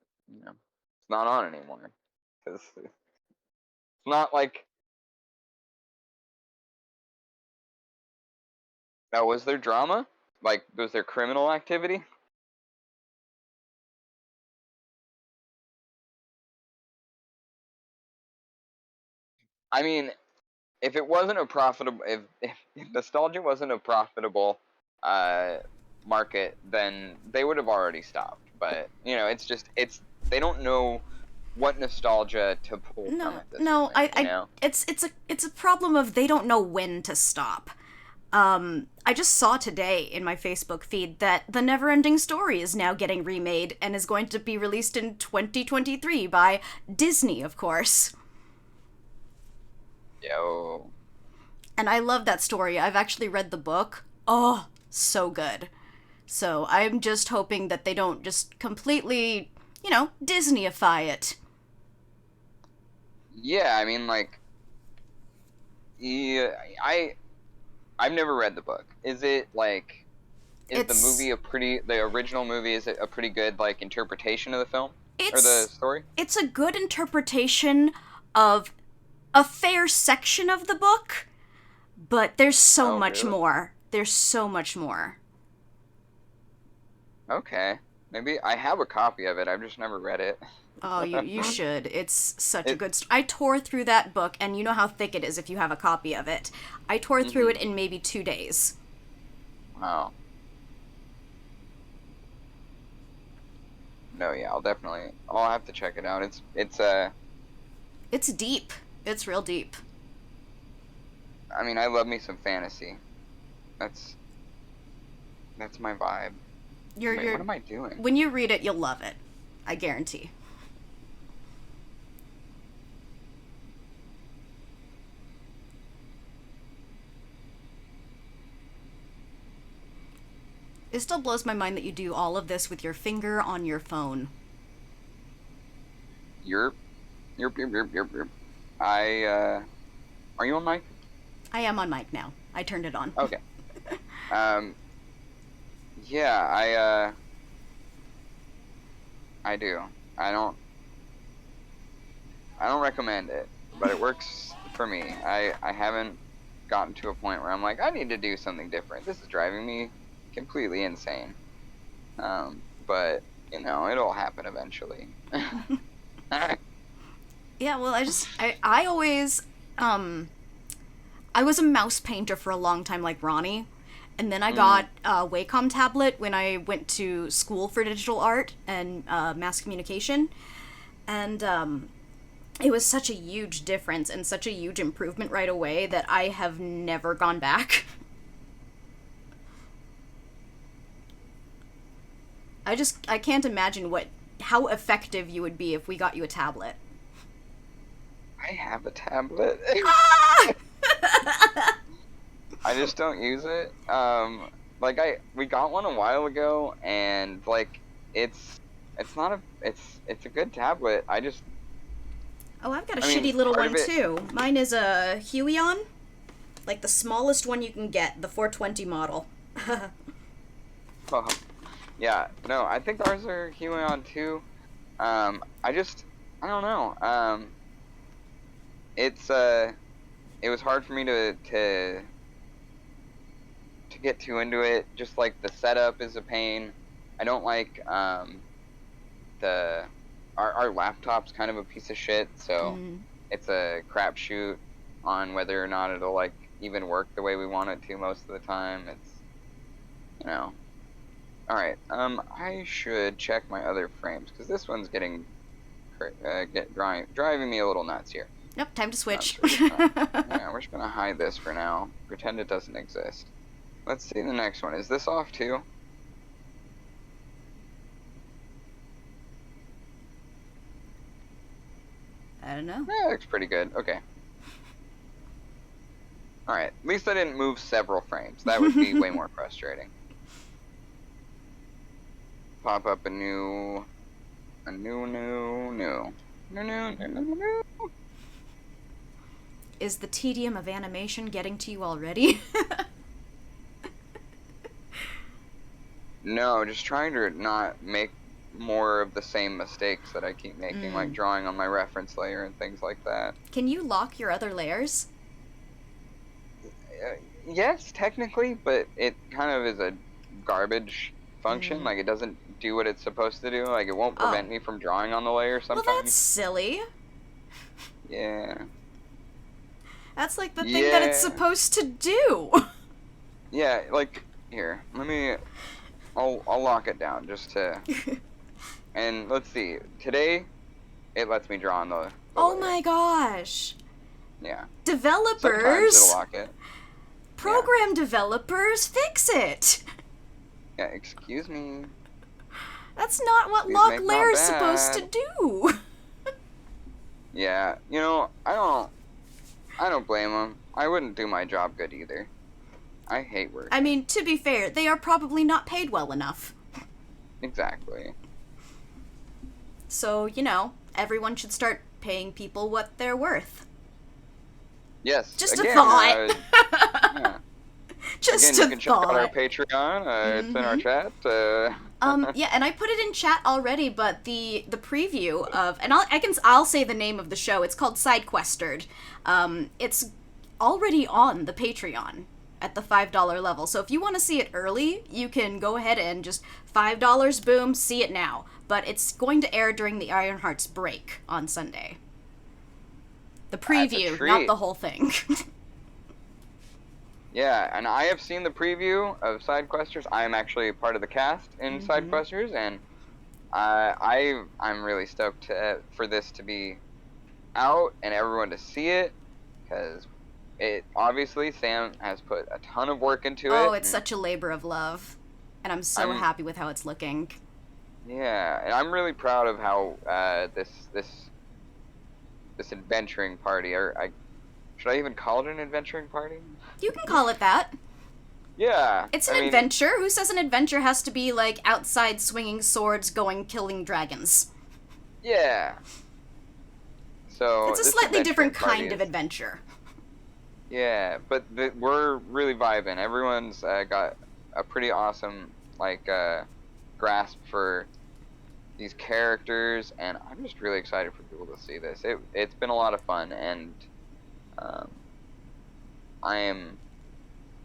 not on anymore because it's not like that was their drama. Like was their criminal activity. I mean, if it wasn't a profitable, if nostalgia wasn't a profitable uh, market, then they would have already stopped. But it's they don't know what nostalgia to pull from
No,
at this
no,
point.
it's a problem of they don't know when to stop. I just saw today in my Facebook feed that The Neverending Story is now getting remade and is going to be released in 2023 by Disney, of course.
Yo,
And I love that story. I've actually read the book. Oh, so good. So I'm just hoping that they don't just completely, Disneyify it.
yeah, I mean like, yeah, I've never read the book. Is it like, is the
It's
movie the original movie, is it a pretty good like interpretation of the film or the story?
it's a good interpretation of a fair section of the book, but there's so
Oh,
much
really?
more. There's so much more.
Okay, maybe I have a copy of it. I've just never read it.
Oh, you should. It's such a
It,
good I tore through that book, and you know how thick it is if you have a copy of it. I tore through it in maybe 2 days.
wow. No, yeah, I'll have to check it out.
It's deep. It's real deep.
I mean, I love me some fantasy. That's my vibe. Wait, what am I doing?
When you read it, you'll love it. I guarantee. It still blows my mind that you do all of this with your finger on your phone.
Yerp. Yerp. Are you on mic?
I am on mic now. I turned it on.
Okay. Yeah, I do. I don't recommend it, but it works for me. I haven't gotten to a point where I'm like, I need to do something different. This is driving me completely insane. But, you know, it'll happen eventually.
Yeah, well, I always, I was a mouse painter for a long time, like Ronnie. And then I got a Wacom tablet when I went to school for digital art and mass communication. And it was such a huge difference and such a huge improvement right away that I have never gone back. I can't imagine how effective you would be if we got you a tablet.
I have a tablet. I just don't use it. We got one a while ago, and like it's a good tablet.
Oh, I've got a shitty little one too. Mine is a Huion, like the smallest one you can get, the 420 model.
Oh, yeah, no, I think ours are Huion too. I don't know. It was hard for me to get too into it. Just like the setup is a pain. I don't like our laptop's kind of a piece of shit, so it's a crapshoot on whether or not it'll like even work the way we want it to most of the time. It's, you know. All right. I should check my other frames because this one's driving me a little nuts here.
Nope, time to switch.
We're just gonna hide this for now. Pretend it doesn't exist. Let's see the next one. Is this off too?
I don't know.
Yeah, looks pretty good. Okay. Alright, at least I didn't move several frames. That would be way more frustrating. Pop up a new.
Is the tedium of animation getting to you already?
No, just trying to not make more of the same mistakes that I keep making, like drawing on my reference layer and things like that.
Can you lock your other layers?
Yes, technically, but it kind of is a garbage function. Like, it doesn't do what it's supposed to do. Like, it won't prevent me from drawing on the layer sometimes.
Well, that's silly.
Yeah.
That's like the thing that it's supposed to do.
Yeah, like, here, I'll lock it down just to, and let's see, today, it lets me draw on the
oh
layer.
my gosh.
Yeah.
Developers.
Sometimes it'll lock it.
Program developers, fix it.
Yeah, excuse me.
That's not what
Please
lock
make
layer
my
is supposed to
bad.
do.
Yeah, you know, I don't blame them. I wouldn't do my job good either. I hate work.
I mean, to be fair, they are probably not paid well enough.
Exactly.
So, you know, everyone should start paying people what they're worth.
Yes.
Just
again,
a thought.
yeah.
Just
Again,
a
you can check out our
thought.
Patreon. It's in our chat.
Yeah, and I put it in chat already, but the preview of, and I'll say the name of the show. It's called Sidequestered. It's already on the Patreon at the $5 level. So if you want to see it early, you can go ahead and just $5, boom, see it now. But it's going to air during the Ironheart's break on Sunday. The preview, not the whole thing.
Yeah, and I have seen the preview of Sidequesters. I am actually part of the cast in Sidequesters, and I'm really stoked for this to be out and everyone to see it, because it obviously Sam has put a ton of work into it.
Oh, it's such a labor of love, and I'm so happy with how it's looking.
Yeah, and I'm really proud of how this adventuring party, or should I even call it an adventuring party?
You can call it that.
Yeah.
It's an adventure. Who says an adventure has to be, like, outside swinging swords, killing dragons?
Yeah. So
it's a slightly different kind of adventure.
Yeah, but we're really vibing. Everyone's got a pretty awesome, grasp for these characters, and I'm just really excited for people to see this. It's been a lot of fun, and I am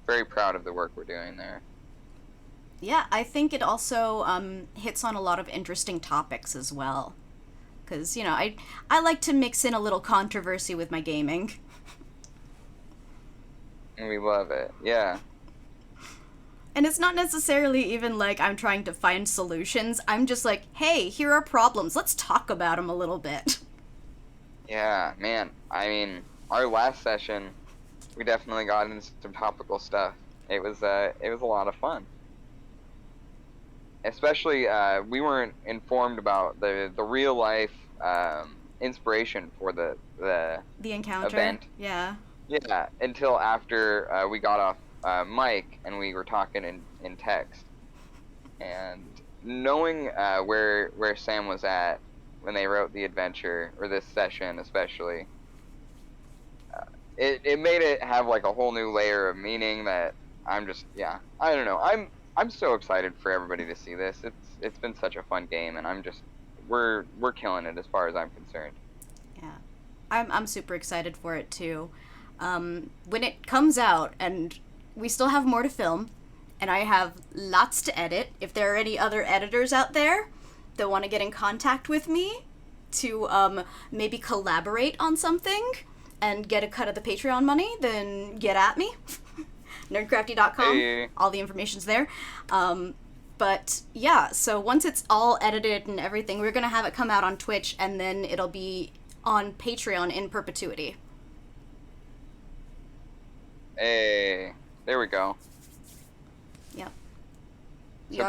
very proud of the work we're doing there.
Yeah, I think it also hits on a lot of interesting topics as well. Because, I like to mix in a little controversy with my gaming.
And we love it, yeah.
And it's not necessarily even like I'm trying to find solutions. I'm just like, hey, here are problems. Let's talk about them a little bit.
Yeah, man. I mean, our last session, we definitely got into some topical stuff. It was a lot of fun. Especially, we weren't informed about the real life inspiration for the
encounter
event.
Yeah.
Yeah, until after we got off mic and we were talking in text, and knowing where Sam was at when they wrote the adventure, or this session especially, it made it have like a whole new layer of meaning that I don't know. I'm so excited for everybody to see this. It's been such a fun game, and we're killing it as far as I'm concerned.
Yeah, I'm super excited for it too. When it comes out, and we still have more to film, and I have lots to edit. If there are any other editors out there that want to get in contact with me to maybe collaborate on something and get a cut of the Patreon money, then get at me. Nerdcrafty.com.
Hey.
All the information's there. But yeah, so once it's all edited and everything, we're going to have it come out on Twitch, and then it'll be on Patreon in perpetuity.
Hey, there we go.
Yep.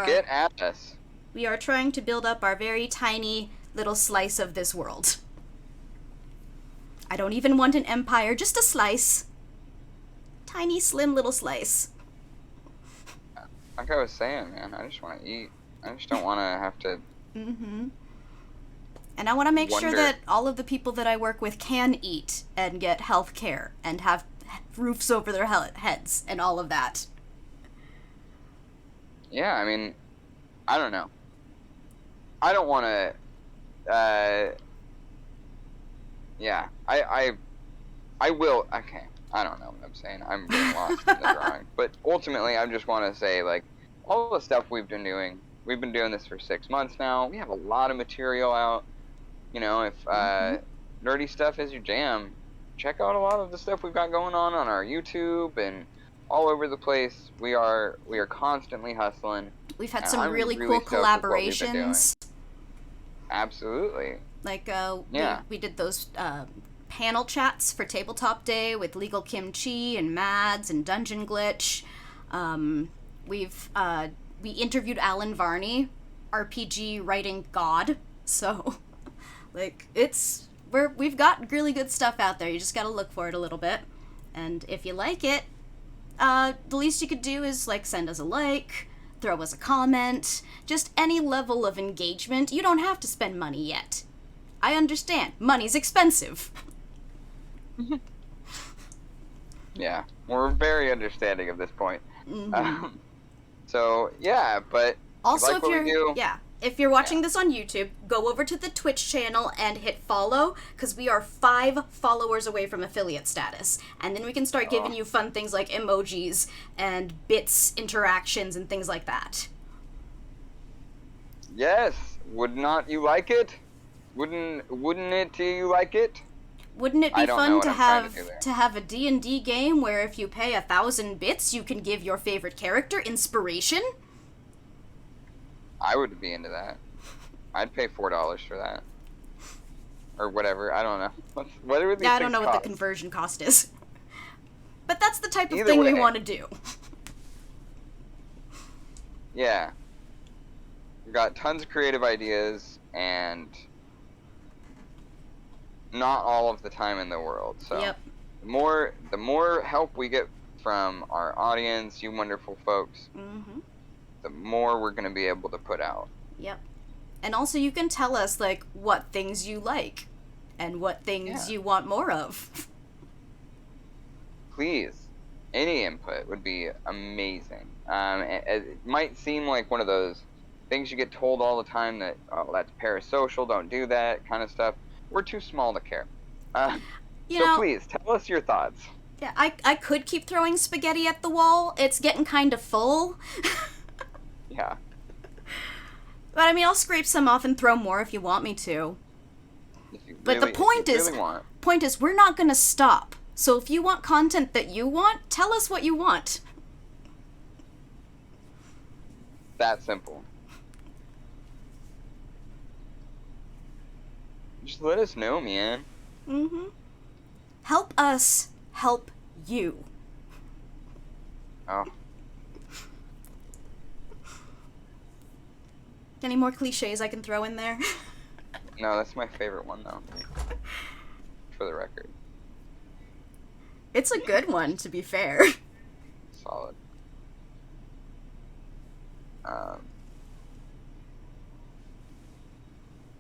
Get at us.
We are trying to build up our very tiny little slice of this world. I don't even want an empire, just a slice. Tiny, slim little slice.
Like I was saying, man, I just want to eat. I just don't want to have to...
Mm-hmm. And I want to make sure that all of the people that I work with can eat and get health care and have roofs over their heads and all of that.
Yeah, I mean, I don't know. I don't want to... yeah, I will... Okay, I don't know what I'm saying. I'm getting lost in the drawing. But ultimately, I just want to say, like, all the stuff we've been doing this for 6 months now. We have a lot of material out. You know, if nerdy stuff is your jam, check out a lot of the stuff we've got going on our YouTube and all over the place. We are constantly hustling.
We've had some really cool collaborations.
Absolutely.
Like, we did those panel chats for Tabletop Day with Legal Kimchi and Mads and Dungeon Glitch. We interviewed Alan Varney, RPG writing god. So, like, we've got really good stuff out there. You just gotta look for it a little bit. And if you like it, the least you could do is, like, send us a like, throw us a comment, just any level of engagement. You don't have to spend money yet. I understand. Money's expensive.
Yeah. We're very understanding of this point.
Mm-hmm.
So yeah, but
Also,
like
if you're watching this on YouTube, go over to the Twitch channel and hit follow, because we are 5 followers away from affiliate status. And then we can start giving you fun things like emojis and bits interactions and things like that.
Yes, would not you like it? Wouldn't it you like it?
Wouldn't it be fun to have a
to
D&D game where if you pay 1,000 bits, you can give your favorite character inspiration?
I would be into that. I'd pay $4 for that. Or whatever, I don't know. Whatever these
I don't know
cost.
what the conversion cost is. But that's the type of
Either
thing
way.
we want to do.
Yeah. We've got tons of creative ideas, and not all of the time in the world. So
Yep.
the more help we get from our audience, you wonderful folks,
Mm-hmm.
the more we're going to be able to put out.
Yep. And also you can tell us, like, what things you like and what things you want more of.
Please, any input would be amazing. It might seem like one of those things you get told all the time that, oh, that's parasocial, don't do that, kind of stuff. We're too small to care. Please, tell us your thoughts.
Yeah, I could keep throwing spaghetti at the wall. It's getting kind of full.
Yeah.
But I mean, I'll scrape some off and throw more if you want me to. But the point is, we're not gonna stop. So if you want content that you want, tell us what you want.
That simple. Just let us know, man.
Mm-hmm. Help us help you.
Oh.
Any more cliches I can throw in there?
No, that's my favorite one, though. For the record.
It's a good one, to be fair.
Solid.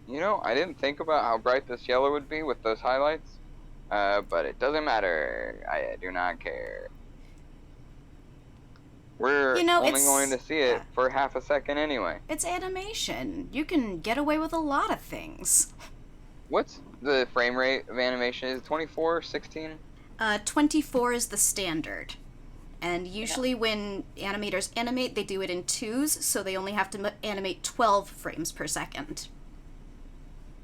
You know, I didn't think about how bright this yellow would be with those highlights, but it doesn't matter. I do not care. We're only going to see it for half a second anyway.
It's animation. You can get away with a lot of things.
What's the frame rate of animation? Is it 24, 16?
24 is the standard. And usually when animators animate, they do it in 2s, so they only have to animate 12 frames per second.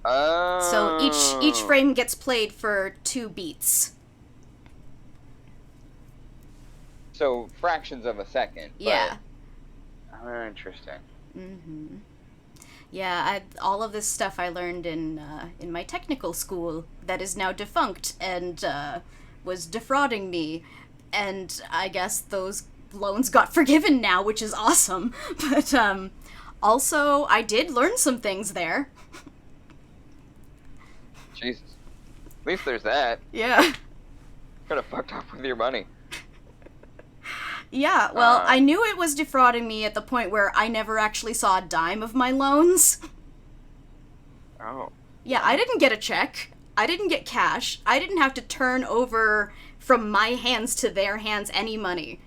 Oh.
So each frame gets played for 2 beats.
So fractions of a second.
Yeah.
Interesting.
Mm-hmm. Yeah, all of this stuff I learned in my technical school that is now defunct and was defrauding me, and I guess those loans got forgiven now, which is awesome. But also I did learn some things there.
Jesus. At least there's that.
Yeah.
Could have fucked up with your money.
Yeah, well, I knew it was defrauding me at the point where I never actually saw a dime of my loans.
Oh.
Yeah, I didn't get a check. I didn't get cash. I didn't have to turn over from my hands to their hands any money.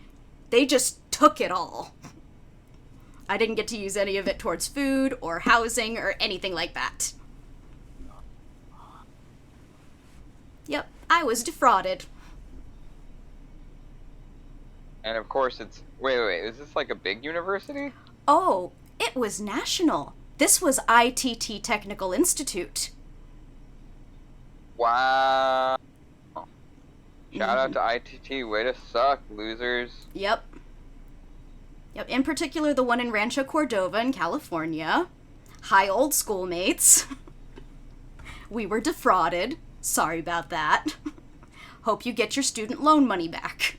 They just took it all. I didn't get to use any of it towards food or housing or anything like that. Yep, I was defrauded.
And of course it's... Wait, is this like a big university?
Oh, it was national. This was ITT Technical Institute.
Wow. Shout out to ITT. Way to suck, losers.
Yep. In particular, the one in Rancho Cordova in California. Hi, old schoolmates. We were defrauded. Sorry about that. Hope you get your student loan money back.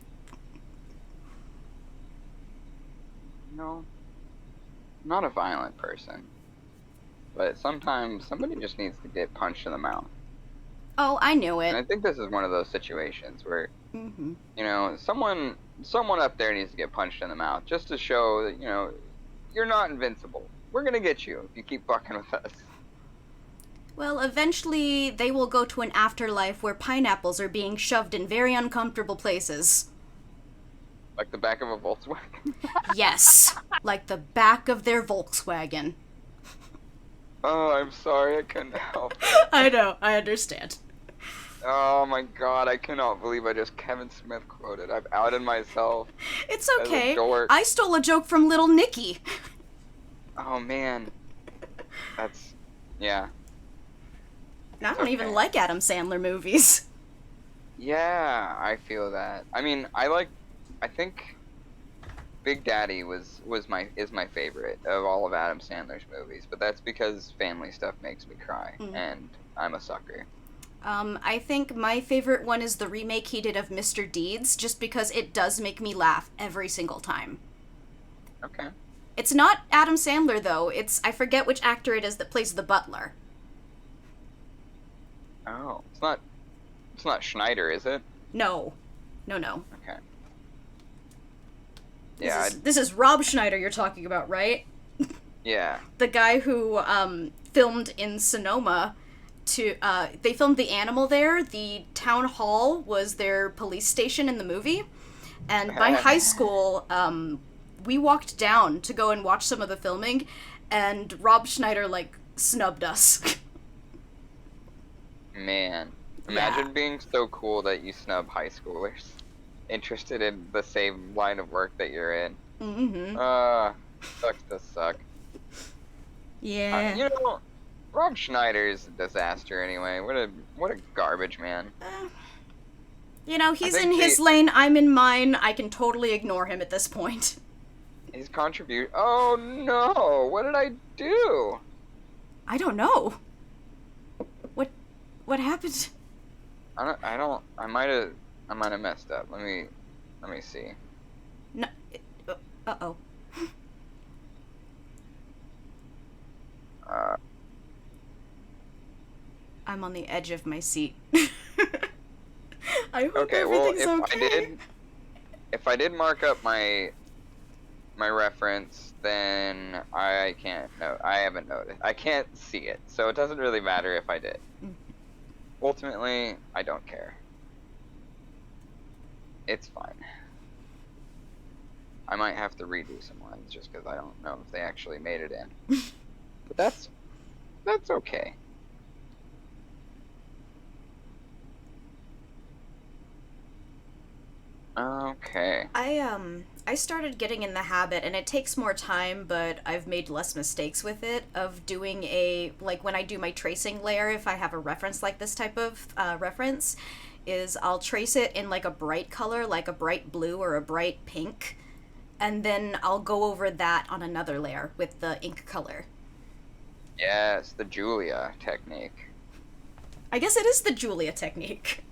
No. I'm not a violent person. But sometimes somebody just needs to get punched in the mouth.
Oh, I knew it.
And I think this is one of those situations where,
Mm-hmm.
you know, someone up there needs to get punched in the mouth just to show that, you know, you're not invincible. We're gonna get you if you keep fucking with us.
Well, eventually they will go to an afterlife where pineapples are being shoved in very uncomfortable places.
Like the back of a Volkswagen?
Yes, like the back of their Volkswagen.
Oh, I'm sorry, I couldn't help.
I know, I understand.
Oh my god, I cannot believe I just Kevin Smith quoted. I've outed myself.
It's
As a
okay.
dork.
I stole a joke from Little Nicky.
Oh man. That's... yeah.
I don't even
Okay.
like Adam Sandler movies.
Yeah, I feel that. I mean, I think Big Daddy is my favorite of all of Adam Sandler's movies, but that's because family stuff makes me cry, and I'm a sucker.
I think my favorite one is the remake he did of Mr. Deeds, just because it does make me laugh every single time.
Okay.
It's not Adam Sandler, though. I forget which actor it is that plays the butler.
Oh, it's not Schneider, is it?
No. No.
Okay. Yeah.
This is Rob Schneider you're talking about, right?
Yeah.
The guy who filmed in Sonoma. They filmed the animal there. The town hall was their police station in the movie. And by high school, we walked down to go and watch some of the filming, and Rob Schneider, snubbed us.
Man. Imagine being so cool that you snub high schoolers interested in the same line of work that you're in.
Mm-hmm.
Sucks to suck.
Yeah.
You know, Rob Schneider is a disaster anyway. What a garbage man.
He's in his lane, I'm in mine. I can totally ignore him at this point.
His Oh no! What did I do?
I don't know. What happened?
I might have messed up. Let me see.
No. Uh-oh. I'm on the edge of my seat. I hope everything's okay.
If I did mark up my reference, then I haven't noticed. I can't see it, so it doesn't really matter if I did. Ultimately, I don't care. It's fine. I might have to redo some lines just because I don't know if they actually made it in. But that's okay. Okay.
I started getting in the habit, and it takes more time, but I've made less mistakes with it, of doing when I do my tracing layer, if I have a reference like this type of reference, is I'll trace it in a bright color, like a bright blue or a bright pink, and then I'll go over that on another layer with the ink color.
Yes, the Julia technique.
I guess it is the Julia technique.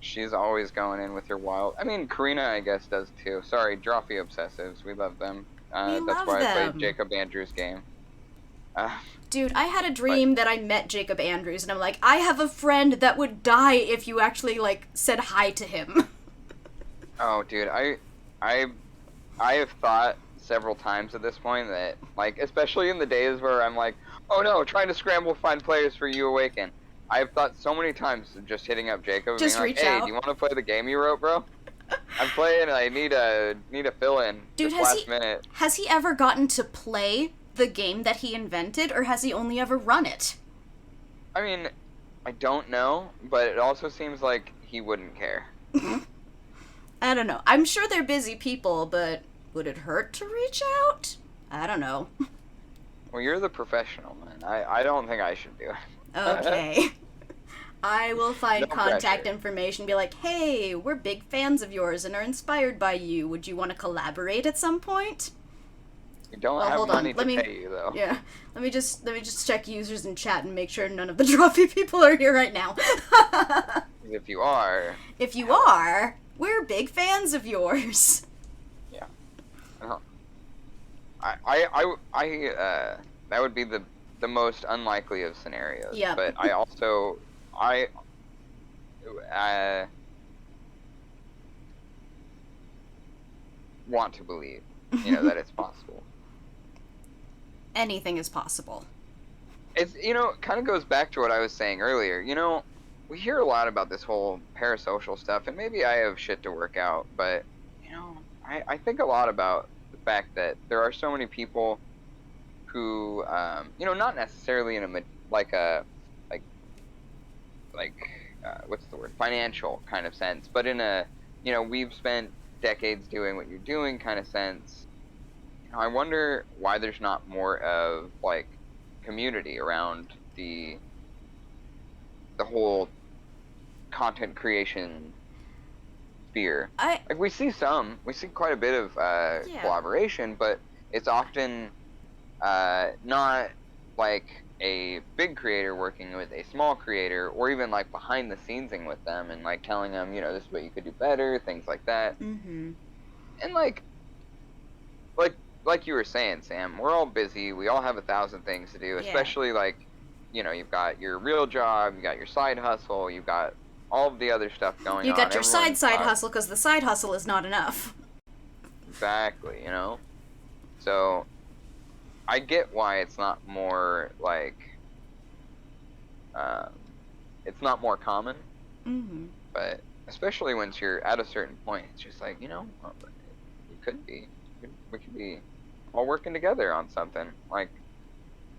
She's always going in with her wild... I mean, Karina, I guess, does too. Sorry, Drawfee Obsessives. We love them. That's why I played Jacob Andrews' game.
Dude, I had a dream that I met Jacob Andrews, and I'm like, I have a friend that would die if you actually, said hi to him.
Oh, dude, I have thought several times at this point that, especially in the days where I'm like, oh no, trying to scramble find players for You Awaken. I've thought so many times of just hitting up Jacob and
just
being like,
reach
hey,
out.
do you want to play the game you wrote, bro? I'm playing and I need a fill-in.
Dude,
minute.
Has he ever gotten to play the game that he invented, or has he only ever run it?
I mean, I don't know, but it also seems like he wouldn't care.
I don't know. I'm sure they're busy people, but would it hurt to reach out? I don't know.
Well, you're the professional, man. I don't think I should do it.
Okay. I will find
No
contact
pressure.
information, be like, hey, we're big fans of yours and are inspired by you. Would you want to collaborate at some point?
You don't
Well,
have
hold on.
money
Let
to
me-
pay you, though.
Yeah. Let me just check users in chat and make sure none of the Drawfee people are here right now.
If you are...
If you are, we're big fans of yours.
Yeah. That would be the most unlikely of scenarios.
Yep.
But I also... want to believe, that it's possible.
Anything is possible.
It's, kind of goes back to what I was saying earlier. We hear a lot about this whole parasocial stuff, and maybe I have shit to work out, but, I think a lot about the fact that there are so many people who, not necessarily in a like what's the word, financial kind of sense, but in a, we've spent decades doing what you're doing kind of sense. I wonder why there's not more of like community around the whole content creation sphere. Like we see quite a bit of collaboration, but it's often not like a big creator working with a small creator, or even like behind the scenesing with them and like telling them, this is what you could do better, things like that.
Mm-hmm.
And like you were saying, Sam, we're all busy. We all have 1,000 things to do, especially like, you've got your real job, you got your side hustle, you've got all of the other stuff going on.
You got your side hustle because the side hustle is not enough.
Exactly, So I get why it's not more like, it's not more common.
Mm-hmm.
But especially once you're at a certain point, it's just like, it could be, we could be all working together on something, like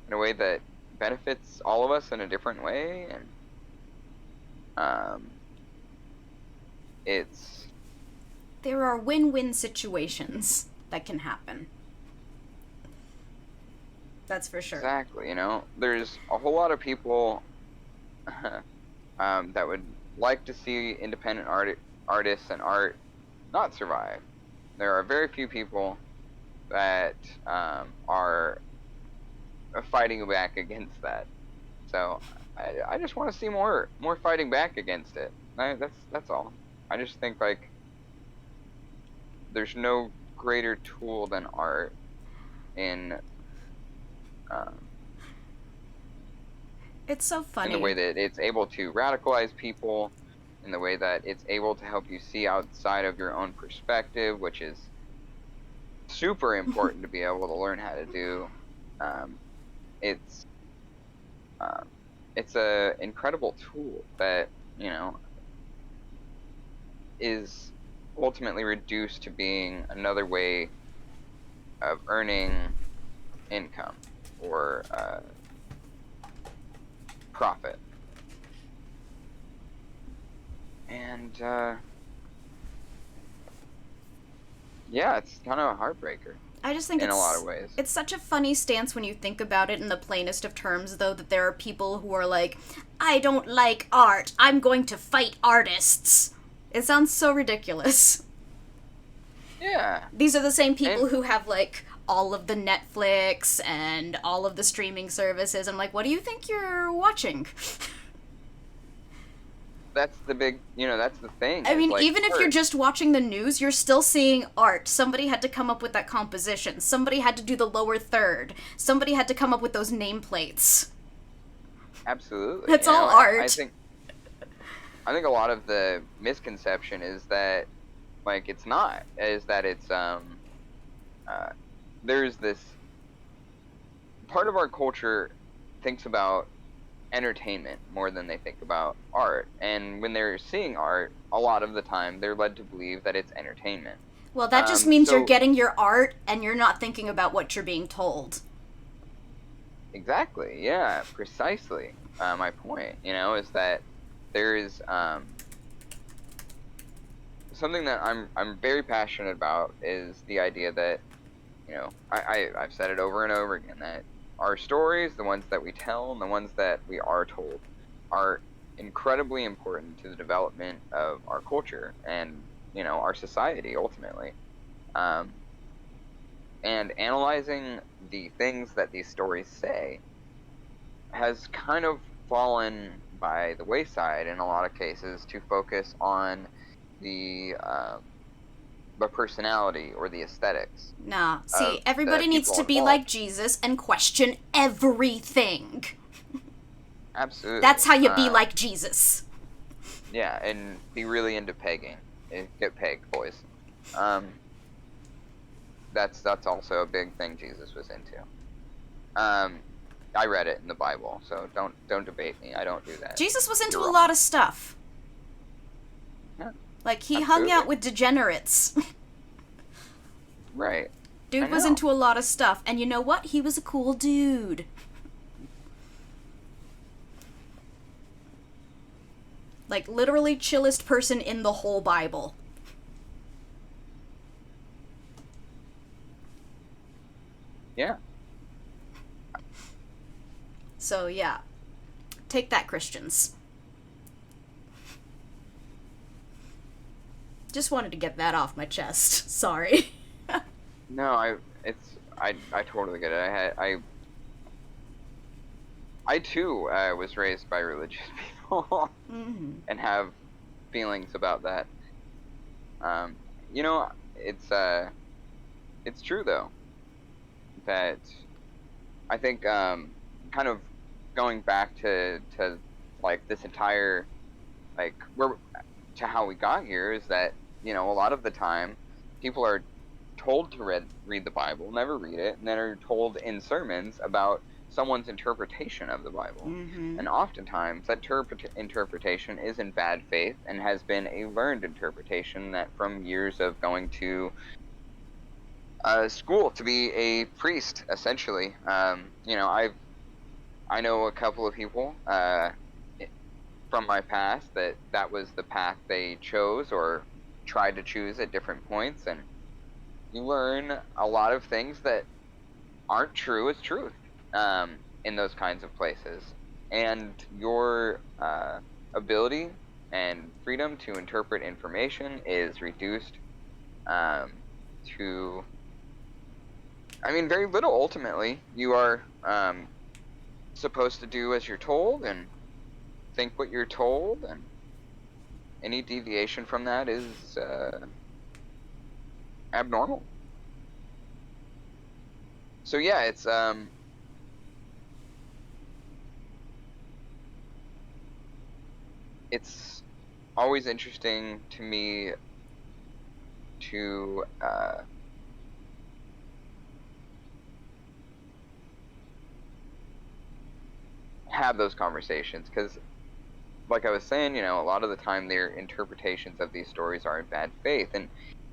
in a way that benefits all of us in a different way, and
there are win-win situations that can happen. That's for sure.
Exactly, there's a whole lot of people that would like to see independent artists and art not survive. There are very few people that are fighting back against that. So I just want to see more fighting back against it. That's all. I just think like there's no greater tool than art in
it's so funny
in the way that it's able to radicalize people, in the way that it's able to help you see outside of your own perspective, which is super important to be able to learn how to do. It's a incredible tool that is ultimately reduced to being another way of earning income or profit. And it's kind of a heartbreaker.
I just think
in a lot of ways.
It's such a funny stance when you think about it in the plainest of terms, though, that there are people who are like, I don't like art, I'm going to fight artists. It sounds so ridiculous.
Yeah.
These are the same people who have, like, all of the Netflix and all of the streaming services. I'm like, what do you think you're watching?
That's the big, that's the thing.
I mean,
like
even if you're just watching the news, you're still seeing art. Somebody had to come up with that composition. Somebody had to do the lower third. Somebody had to come up with those nameplates.
Absolutely.
That's all art.
I think a lot of the misconception is that, like, it's not. Is that it's, there's this part of our culture thinks about entertainment more than they think about art, and when they're seeing art, a lot of the time they're led to believe that it's entertainment.
Well, that just means you're getting your art and you're not thinking about what you're being told.
Exactly, yeah, precisely. My point, is that there is something that I'm very passionate about, is the idea that, I've said it over and over again, that our stories, the ones that we tell and the ones that we are told, are incredibly important to the development of our culture and, our society ultimately. And analyzing the things that these stories say has kind of fallen by the wayside in a lot of cases to focus on the personality or the aesthetics.
Nah, see, everybody needs to be like Jesus and question everything.
Absolutely.
That's how you be like Jesus.
Yeah, and be really into pegging. Get pegged, boys. That's also a big thing Jesus was into. I read it in the Bible, so don't debate me. I don't do that.
Jesus was into a lot of stuff.
Yeah.
Like, he hung out with degenerates.
Right.
Dude was into a lot of stuff, and you know what? He was a cool dude. Like, literally chillest person in the whole Bible.
Yeah.
So, yeah. Take that, Christians. Just wanted to get that off my chest. Sorry.
No, I totally get it. I too was raised by religious people and have feelings about that. You know, it's true though that I think kind of going back to like this entire like to how we got here is that, you know, a lot of the time people are told to read the Bible, never read it, and then are told in sermons about someone's interpretation of the Bible. And oftentimes that interpretation is in bad faith and has been a learned interpretation that from years of going to school to be a priest, essentially. You know, I know a couple of people from my past that was the path they chose or tried to choose at different points, and you learn a lot of things that aren't true as truth in those kinds of places, and your ability and freedom to interpret information is reduced to, I mean, very little. Ultimately, you are supposed to do as you're told and think what you're told, and any deviation from that is abnormal. So yeah, it's always interesting to me to have those conversations, because like I was saying, you know, a lot of the time their interpretations of these stories are in bad faith. And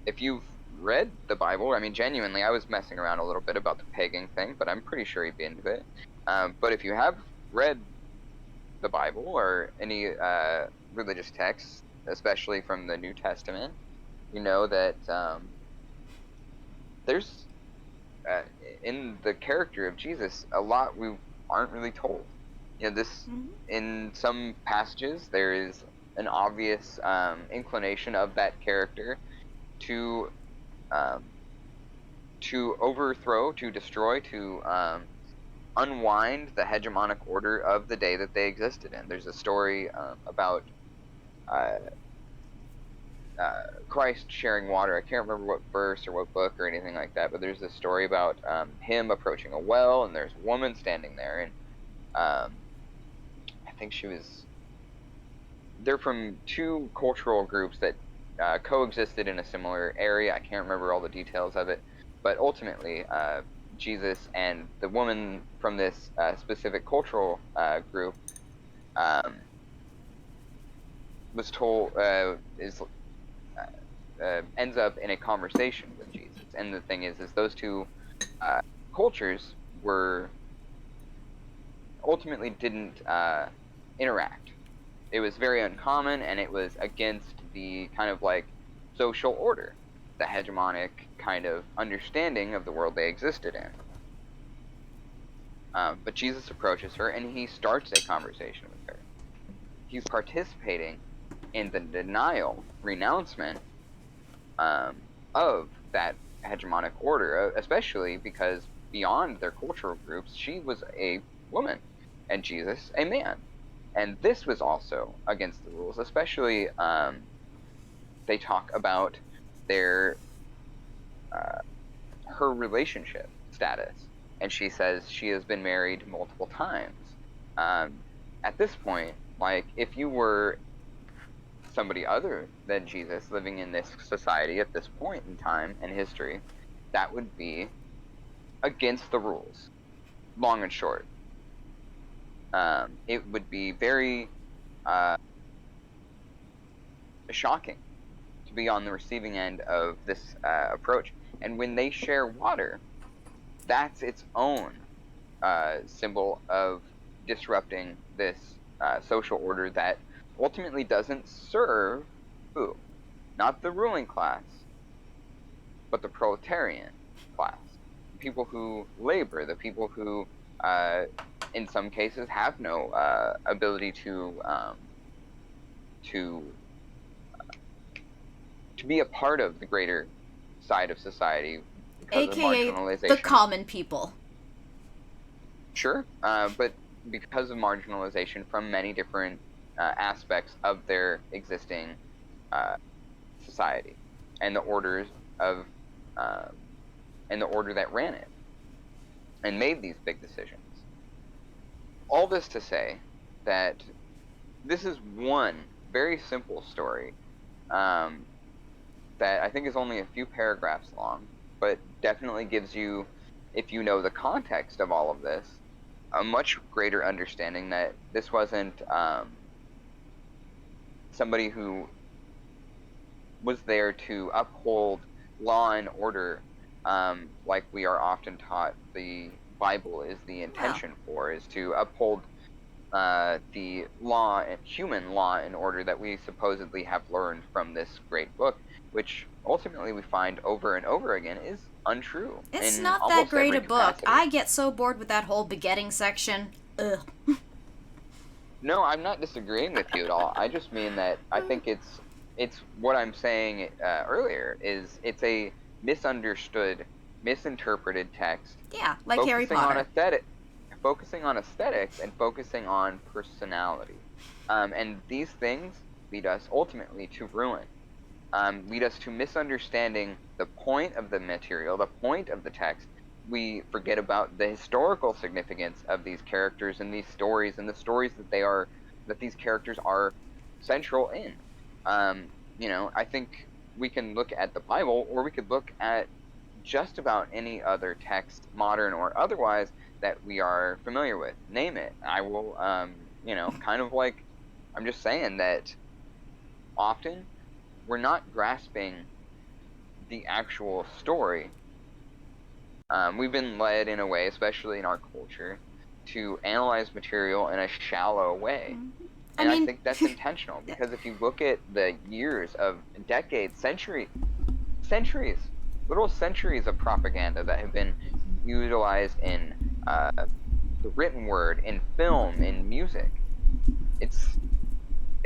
if you've read the Bible, I mean, genuinely, I was messing around a little bit about the pagan thing, but I'm pretty sure he'd be into it. But if you have read the Bible or any religious texts, especially from the New Testament, you know that there's in the character of Jesus a lot we aren't really told. You know, this in some passages there is an obvious inclination of that character to overthrow, to destroy, to unwind the hegemonic order of the day that they existed in. There's a story about Christ sharing water. I can't remember what verse or what book or anything like that, but there's a story about him approaching a well, and there's a woman standing there, and I think they're from two cultural groups that coexisted in a similar area. I can't remember all the details of it, but ultimately Jesus and the woman from this specific cultural group was told ends up in a conversation with Jesus. And the thing is those two cultures were ultimately didn't interact. It was very uncommon, and it was against the kind of like social order, the hegemonic kind of understanding of the world they existed in. But Jesus approaches her, and he starts a conversation with her. He's participating in the denial, renouncement of that hegemonic order, especially because beyond their cultural groups, she was a woman, and Jesus a man. And this was also against the rules, especially they talk about their her relationship status, and she says she has been married multiple times. At this point, like, if you were somebody other than Jesus living in this society at this point in time in history, that would be against the rules, long and short. It would be very shocking to be on the receiving end of this approach. And when they share water, that's its own symbol of disrupting this social order that ultimately doesn't serve who? Not the ruling class, but the proletarian class. The people who labor, the people who, in some cases, have no ability to be a part of the greater side of society because of
AKA the
marginalization.
common people.
Sure, but because of marginalization from many different aspects of their existing society and the orders of and the order that ran it and made these big decisions. All this to say that this is one very simple story that I think is only a few paragraphs long, but definitely gives you, if you know the context of all of this, a much greater understanding that this wasn't somebody who was there to uphold law and order, like we are often taught the Bible is the intention for, is to uphold the law, human law and order that we supposedly have learned from this great book, which ultimately we find over and over again is untrue.
It's
in
not that
almost
great
every
a book.
capacity.
I get so bored with that whole begetting section. Ugh.
No, I'm not disagreeing with you at all. I just mean that I think it's what I'm saying earlier is it's a misunderstood, misinterpreted text.
Yeah, like Harry Potter.
Focusing on aesthetics and focusing on personality, and these things lead us ultimately to ruin. Lead us to misunderstanding the point of the material, the point of the text. We forget about the historical significance of these characters and these stories and the stories that these characters are central in. I think we can look at the Bible, or we could look at just about any other text, modern or otherwise, that we are familiar with. Name it. I will, kind of like, I'm just saying that often we're not grasping the actual story. We've been led in a way, especially in our culture, to analyze material in a shallow way. And I think that's intentional, because if you look at the years of decades, centuries, literal centuries of propaganda that have been utilized in the written word, in film, in music, it's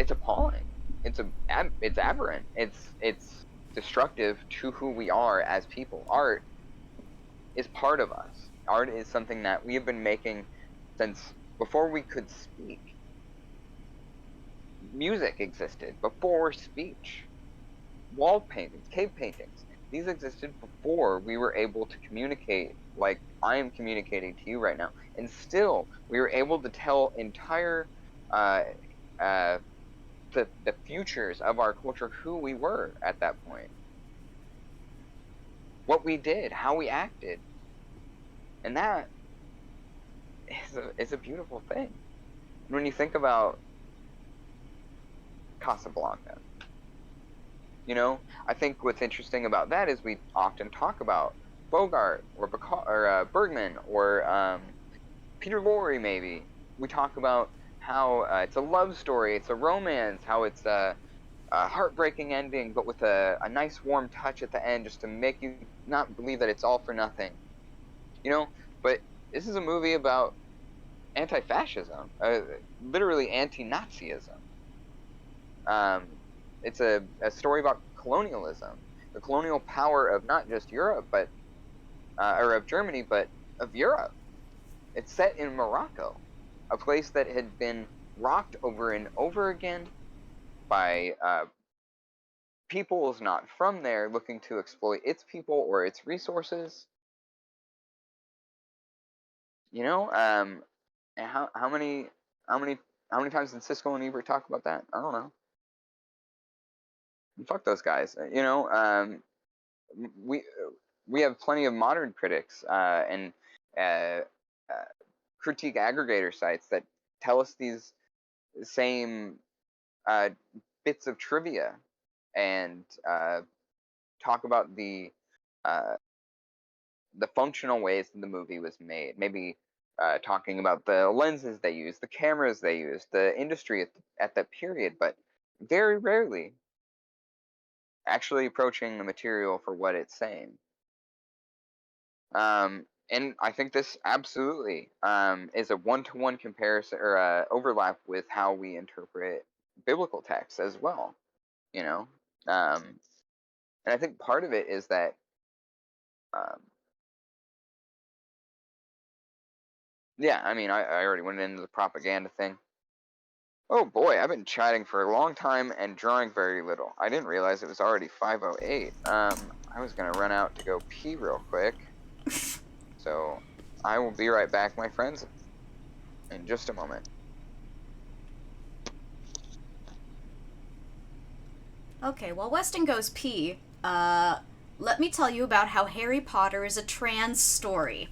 appalling. It's aberrant. It's destructive to who we are as people. Art is part of us. Art is something that we have been making since before we could speak. Music existed before speech. Wall paintings, cave paintings, these existed before we were able to communicate like I am communicating to you right now. And still, we were able to tell entire the futures of our culture, who we were at that point, what we did, how we acted. And that is a beautiful thing. When you think about Casablanca, I think what's interesting about that is we often talk about Bogart or Bergman or Peter Lorre, maybe. We talk about how it's a love story, it's a romance, how it's a heartbreaking ending, but with a nice warm touch at the end, just to make you not believe that it's all for nothing. But this is a movie about anti-fascism, literally anti-Nazism. It's a story about colonialism, the colonial power of not just Europe, but or of Germany, but of Europe. It's set in Morocco, a place that had been rocked over and over again by peoples not from there looking to exploit its people or its resources. And how many times did Siskel and Ebert talk about that? I don't know. Fuck those guys. We have plenty of modern critics and uh, critique aggregator sites that tell us these same bits of trivia and talk about the the functional ways that the movie was made. Maybe talking about the lenses they used, the cameras they used, the industry at that period, but very rarely actually approaching the material for what it's saying. And I think this absolutely is a one-to-one comparison or overlap with how we interpret biblical texts as well. You know, and I think part of it is that, um, yeah, I mean, I already went into the propaganda thing. Oh boy, I've been chatting for a long time and drawing very little. I didn't realize it was already 5:08. I was gonna run out to go pee real quick. So I will be right back, my friends, in just a moment.
Okay, while Weston goes pee, let me tell you about how Harry Potter is a trans story.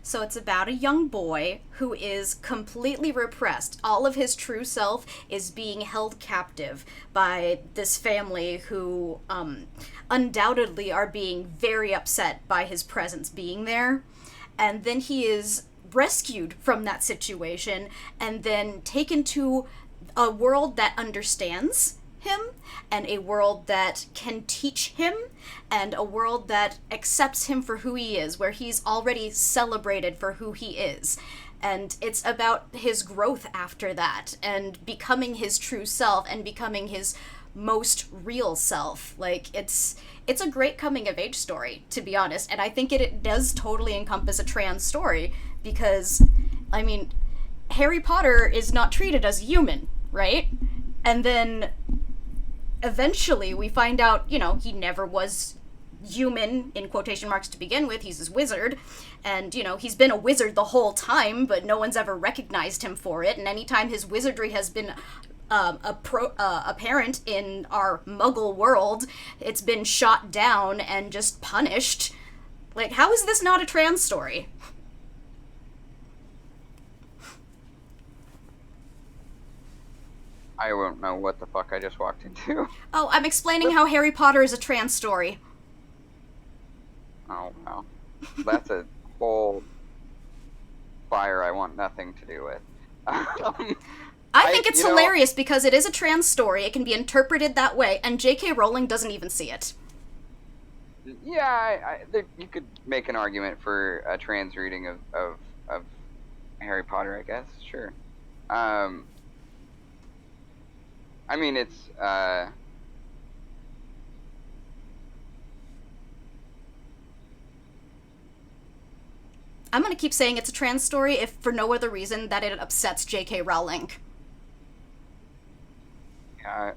So it's about a young boy who is completely repressed. All of his true self is being held captive by this family who undoubtedly are being very upset by his presence being there. And then he is rescued from that situation and then taken to a world that understands him and a world that can teach him and a world that accepts him for who he is, where he's already celebrated for who he is. And it's about his growth after that and becoming his true self and becoming his most real self. Like, it's a great coming of age story, to be honest, and I think it does totally encompass a trans story because, I mean, Harry Potter is not treated as a human, right? And then eventually we find out, he never was human, in quotation marks, to begin with. He's this wizard, and, he's been a wizard the whole time, but no one's ever recognized him for it, and anytime his wizardry has been apparent in our muggle world, it's been shot down and just punished. Like, how is this not a trans story?
I won't know what the fuck I just walked into.
Oh, I'm explaining how Harry Potter is a trans story.
Oh, wow. That's a whole fire I want nothing to do with.
I think it's hilarious because it is a trans story. It can be interpreted that way, and J.K. Rowling doesn't even see it.
Yeah, you could make an argument for a trans reading of Harry Potter, I guess. Sure. I mean, it's, I'm
gonna keep saying it's a trans story if for no other reason that it upsets J.K. Rowling.
Yeah,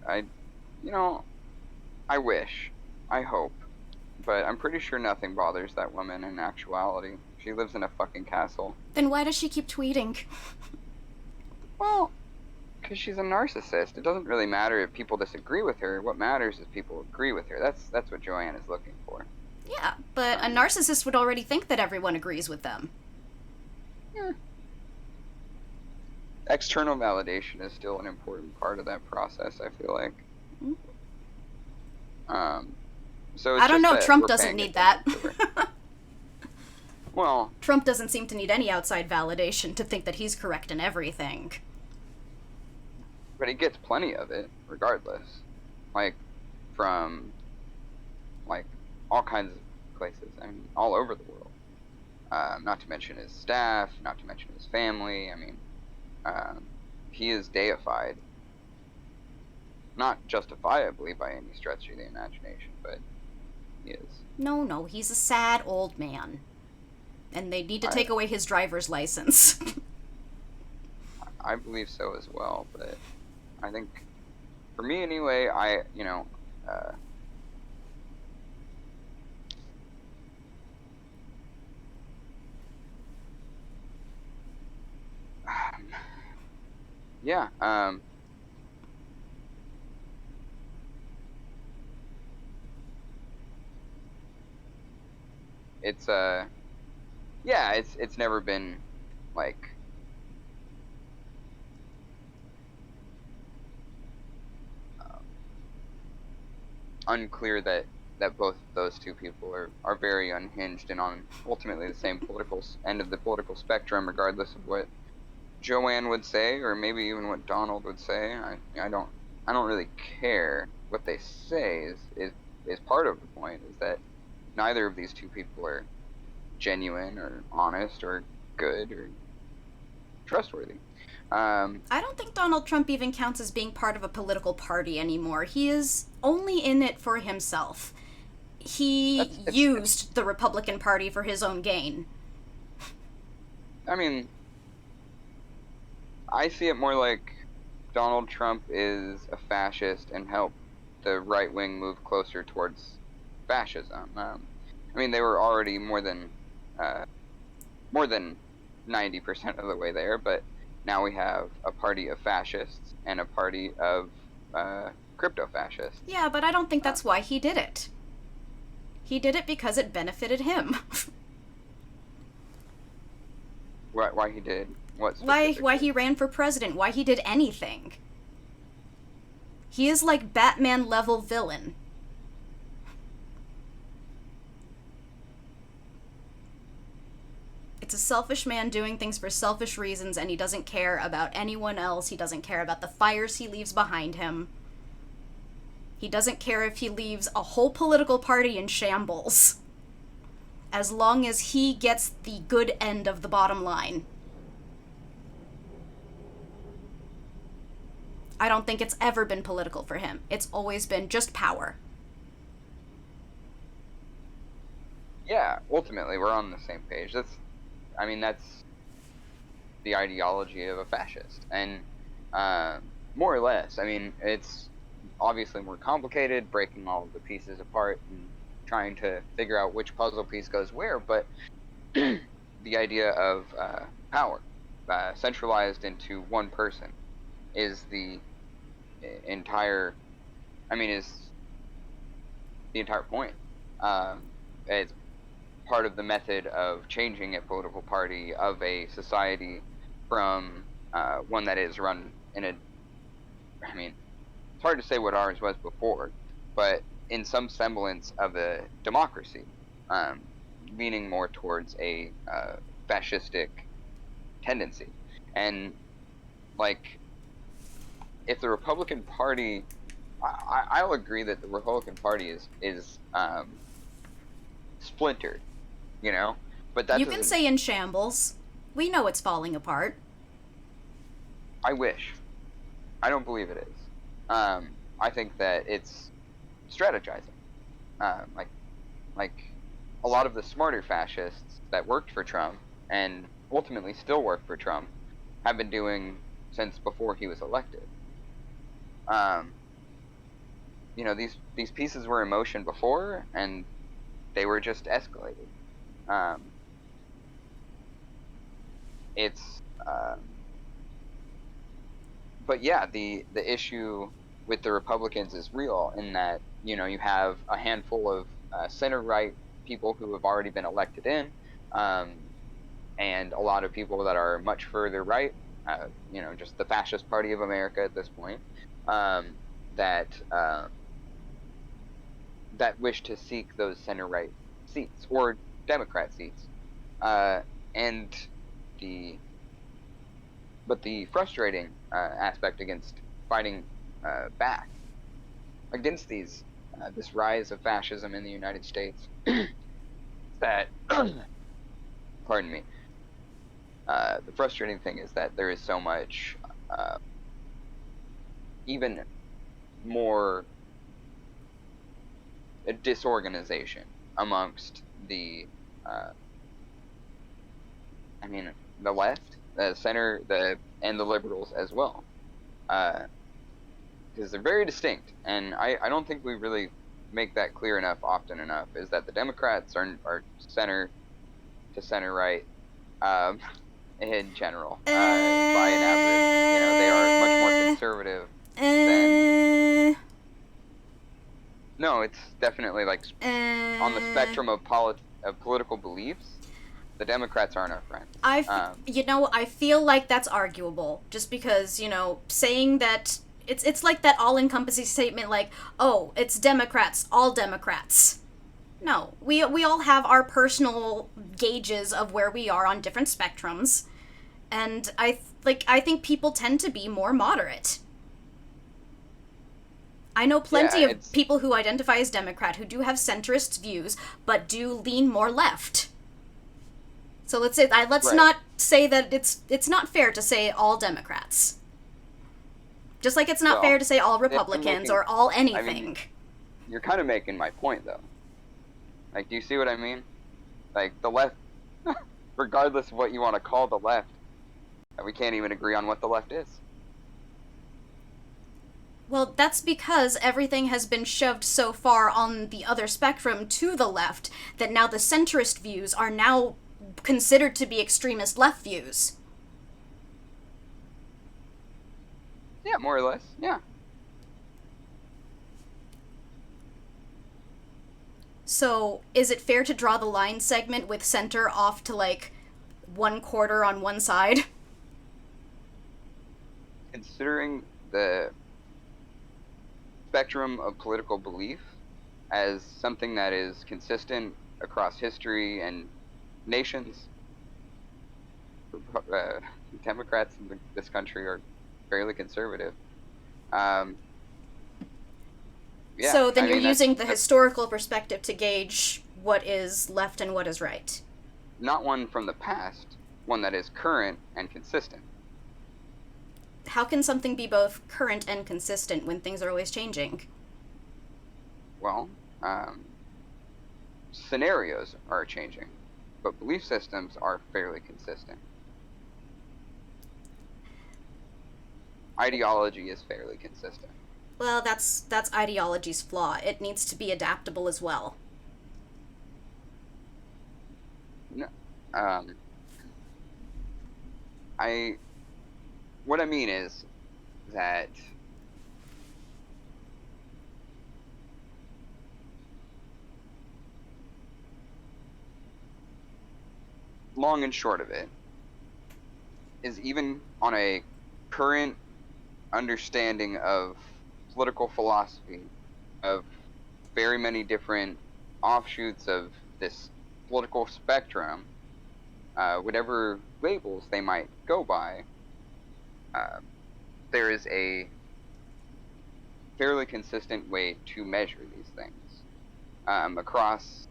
I wish. I hope. But I'm pretty sure nothing bothers that woman in actuality. She lives in a fucking castle.
Then why does she keep tweeting?
Well, because she's a narcissist. It doesn't really matter if people disagree with her. What matters is people agree with her. That's what Joanne is looking for.
Yeah, but a narcissist would already think that everyone agrees with them.
Yeah. External validation is still an important part of that process, I feel like. So it's
I don't know,
that
Trump
we're
doesn't
paying
need that.
attention to her. Well,
Trump doesn't seem to need any outside validation to think that he's correct in everything.
but he gets plenty of it, regardless. Like, from, like, all kinds of places. I mean, all over the world. Not to mention his staff, not to mention his family. I mean, he is deified. Not justifiably by any stretch of the imagination, but he is.
No, he's a sad old man. And they need to take away his driver's license.
I believe so as well, but I think, for me anyway, yeah, it's yeah, it's never been like unclear that that both those two people are very unhinged and on ultimately the same political end of the political spectrum, regardless of what Joanne would say, or maybe even what Donald would say. I don't really care. What they say is part of the point, is that neither of these two people are genuine or honest or good or trustworthy.
I don't think Donald Trump even counts as being part of a political party anymore. He is only in it for himself. He used the Republican Party for his own gain.
I mean, I see it more like Donald Trump is a fascist and helped the right wing move closer towards fascism. I mean, they were already more than 90% of the way there, but now we have a party of fascists and a party of crypto-fascists.
Yeah, but I don't think that's why he did it. He did it because it benefited him.
Why he did what?
Why he ran for president? Why he did anything? He is like Batman level villain. It's a selfish man doing things for selfish reasons, and he doesn't care about anyone else. He doesn't care about the fires he leaves behind him. He doesn't care if he leaves a whole political party in shambles, as long as he gets the good end of the bottom line. I don't think it's ever been political for him. It's always been just power.
Yeah, ultimately, we're on the same page. That's the ideology of a fascist. And more or less, I mean, it's obviously more complicated, breaking all of the pieces apart and trying to figure out which puzzle piece goes where, but the idea of power centralized into one person is the entire point. It's part of the method of changing a political party, of a society, from one that is run in a, it's hard to say what ours was before, but in some semblance of a democracy, leaning more towards a fascistic tendency. And, like, if the Republican Party, I'll agree that the Republican Party is splintered, you know? But that
you can say in shambles. We know it's falling apart.
I wish. I don't believe it is. I think that it's strategizing. Like a lot of the smarter fascists that worked for Trump and ultimately still work for Trump have been doing since before he was elected. You know, these pieces were in motion before, and they were just escalated. But yeah, the issue with the Republicans is real in that, you know, you have a handful of center-right people who have already been elected in, and a lot of people that are much further right, you know, just the fascist party of America at this point, that wish to seek those center-right seats or Democrat seats, but the frustrating aspect against fighting back against this rise of fascism in the United States, that pardon me, the frustrating thing is that there is so much even more disorganization amongst the the left, the center, and the liberals as well, because they're very distinct, and I don't think we really make that clear enough often enough, is that the Democrats are center to center right in general, by an average. You know, they are much more conservative than... No, it's definitely like on the spectrum of political beliefs, the Democrats aren't our friend.
I feel like that's arguable, just because, you know, saying that It's like that all-encompassing statement like, oh, it's Democrats, all Democrats. No, we all have our personal gauges of where we are on different spectrums, and I think people tend to be more moderate. I know plenty of people who identify as Democrat who do have centrist views, but do lean more left. So let's not say that it's not fair to say all Democrats. Just like it's not fair to say all Republicans or all anything. I mean,
you're kind of making my point, though. Like, do you see what I mean? Like, the left, regardless of what you want to call the left, we can't even agree on what the left is.
Well, that's because everything has been shoved so far on the other spectrum to the left that now the centrist views are now considered to be extremist left views.
Yeah, more or less, yeah.
So, is it fair to draw the line segment with center off to, like, 1/4 on one side?
Considering the spectrum of political belief as something that is consistent across history and nations, Democrats in this country are fairly conservative. Yeah,
so then you're using the historical perspective to gauge what is left and what is right.
Not one from the past, one that is current and consistent.
How can something be both current and consistent when things are always changing?
Well, scenarios are changing, but belief systems are fairly consistent. Ideology is fairly consistent.
Well, that's ideology's flaw. It needs to be adaptable as well.
No, what I mean is that long and short of it is, even on a current understanding of political philosophy, of very many different offshoots of this political spectrum, whatever labels they might go by, there is a fairly consistent way to measure these things across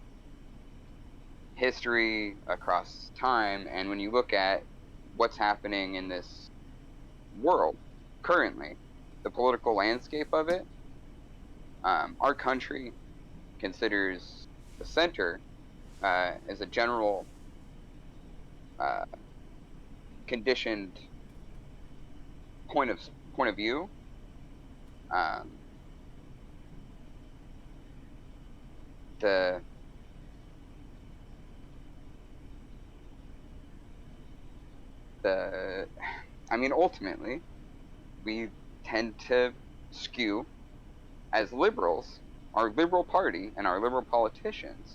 history, across time, and when you look at what's happening in this world currently, the political landscape of it, our country considers the center as a general conditioned point of view. I mean, ultimately, we tend to skew, as liberals, our liberal party and our liberal politicians,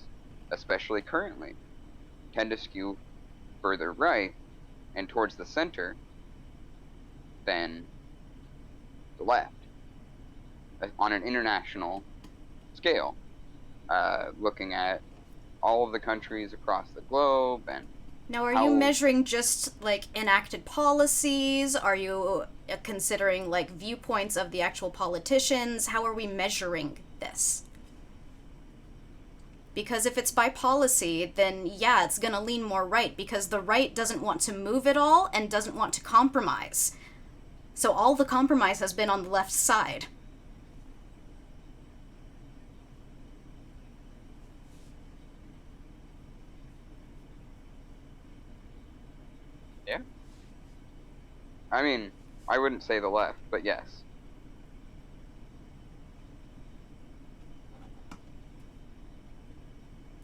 especially currently, tend to skew further right and towards the center than the left on an international scale, looking at all of the countries across the globe. And
now, are you measuring just, like, enacted policies? Are you considering, like, viewpoints of the actual politicians? How are we measuring this? Because if it's by policy, then yeah, it's gonna lean more right, because the right doesn't want to move at all and doesn't want to compromise. So all the compromise has been on the left side.
Yeah. I mean, I wouldn't say the left, but yes.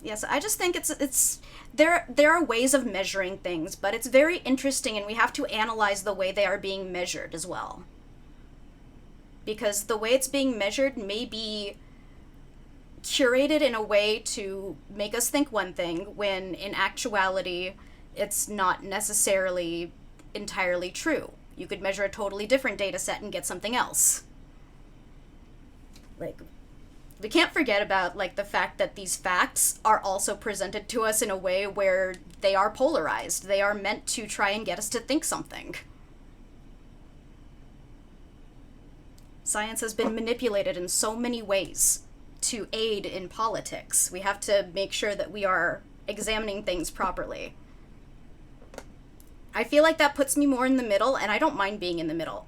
Yes, I just think there are ways of measuring things, but it's very interesting, and we have to analyze the way they are being measured as well. Because the way it's being measured may be curated in a way to make us think one thing, when in actuality it's not necessarily entirely true. You could measure a totally different data set and get something else. Like, we can't forget about, like, the fact that these facts are also presented to us in a way where they are polarized. They are meant to try and get us to think something. Science has been manipulated in so many ways to aid in politics. We have to make sure that we are examining things properly. I feel like that puts me more in the middle, and I don't mind being in the middle.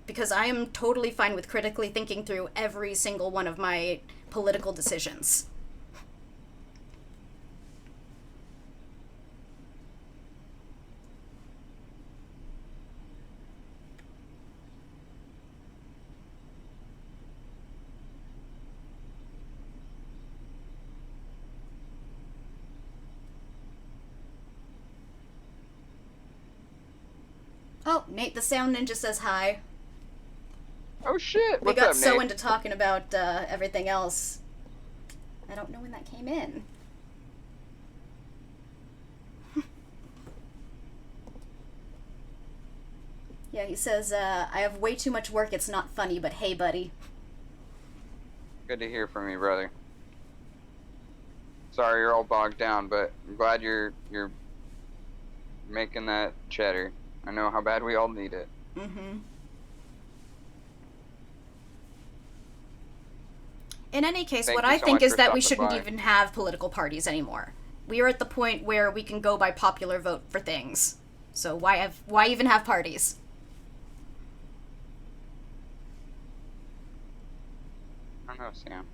Because I am totally fine with critically thinking through every single one of my political decisions. Oh, Nate the Sound Ninja says hi.
Oh shit!
We
What's
got
up,
so
Nate?
into talking about everything else. I don't know when that came in. Yeah, he says, I have way too much work, it's not funny, but hey, buddy.
Good to hear from you, brother. Sorry you're all bogged down, but I'm glad you're making that cheddar. I know how bad we all need it.
Mm-hmm. In any case,
Thank
what
you
I
so
think
much
is
for
that we
stopping
shouldn't
by.
even have political parties anymore. We are at the point where we can go by popular vote for things. So why even have parties?
I don't know, Sam.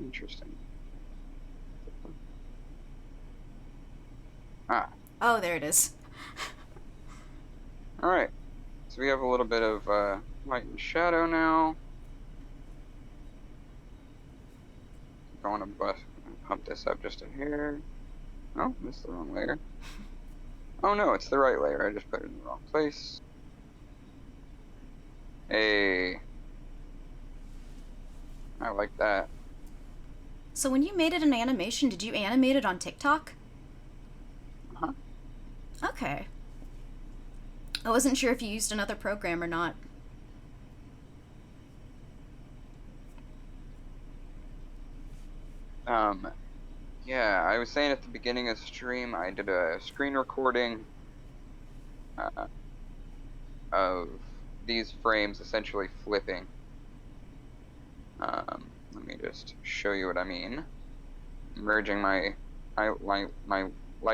Interesting. Ah,
Oh, there it is.
alright. So we have a little bit of light and shadow now. I want to pump this up just a hair. Oh, this is the wrong layer. Oh no, it's the right layer. I just put it in the wrong place. Hey. I like that.
So when you made it an animation, did you animate it on TikTok?
Uh-huh.
Okay. I wasn't sure if you used another program or not.
Yeah, I was saying at the beginning of the stream, I did a screen recording of these frames essentially flipping. Let me just show you what I mean. Merging my light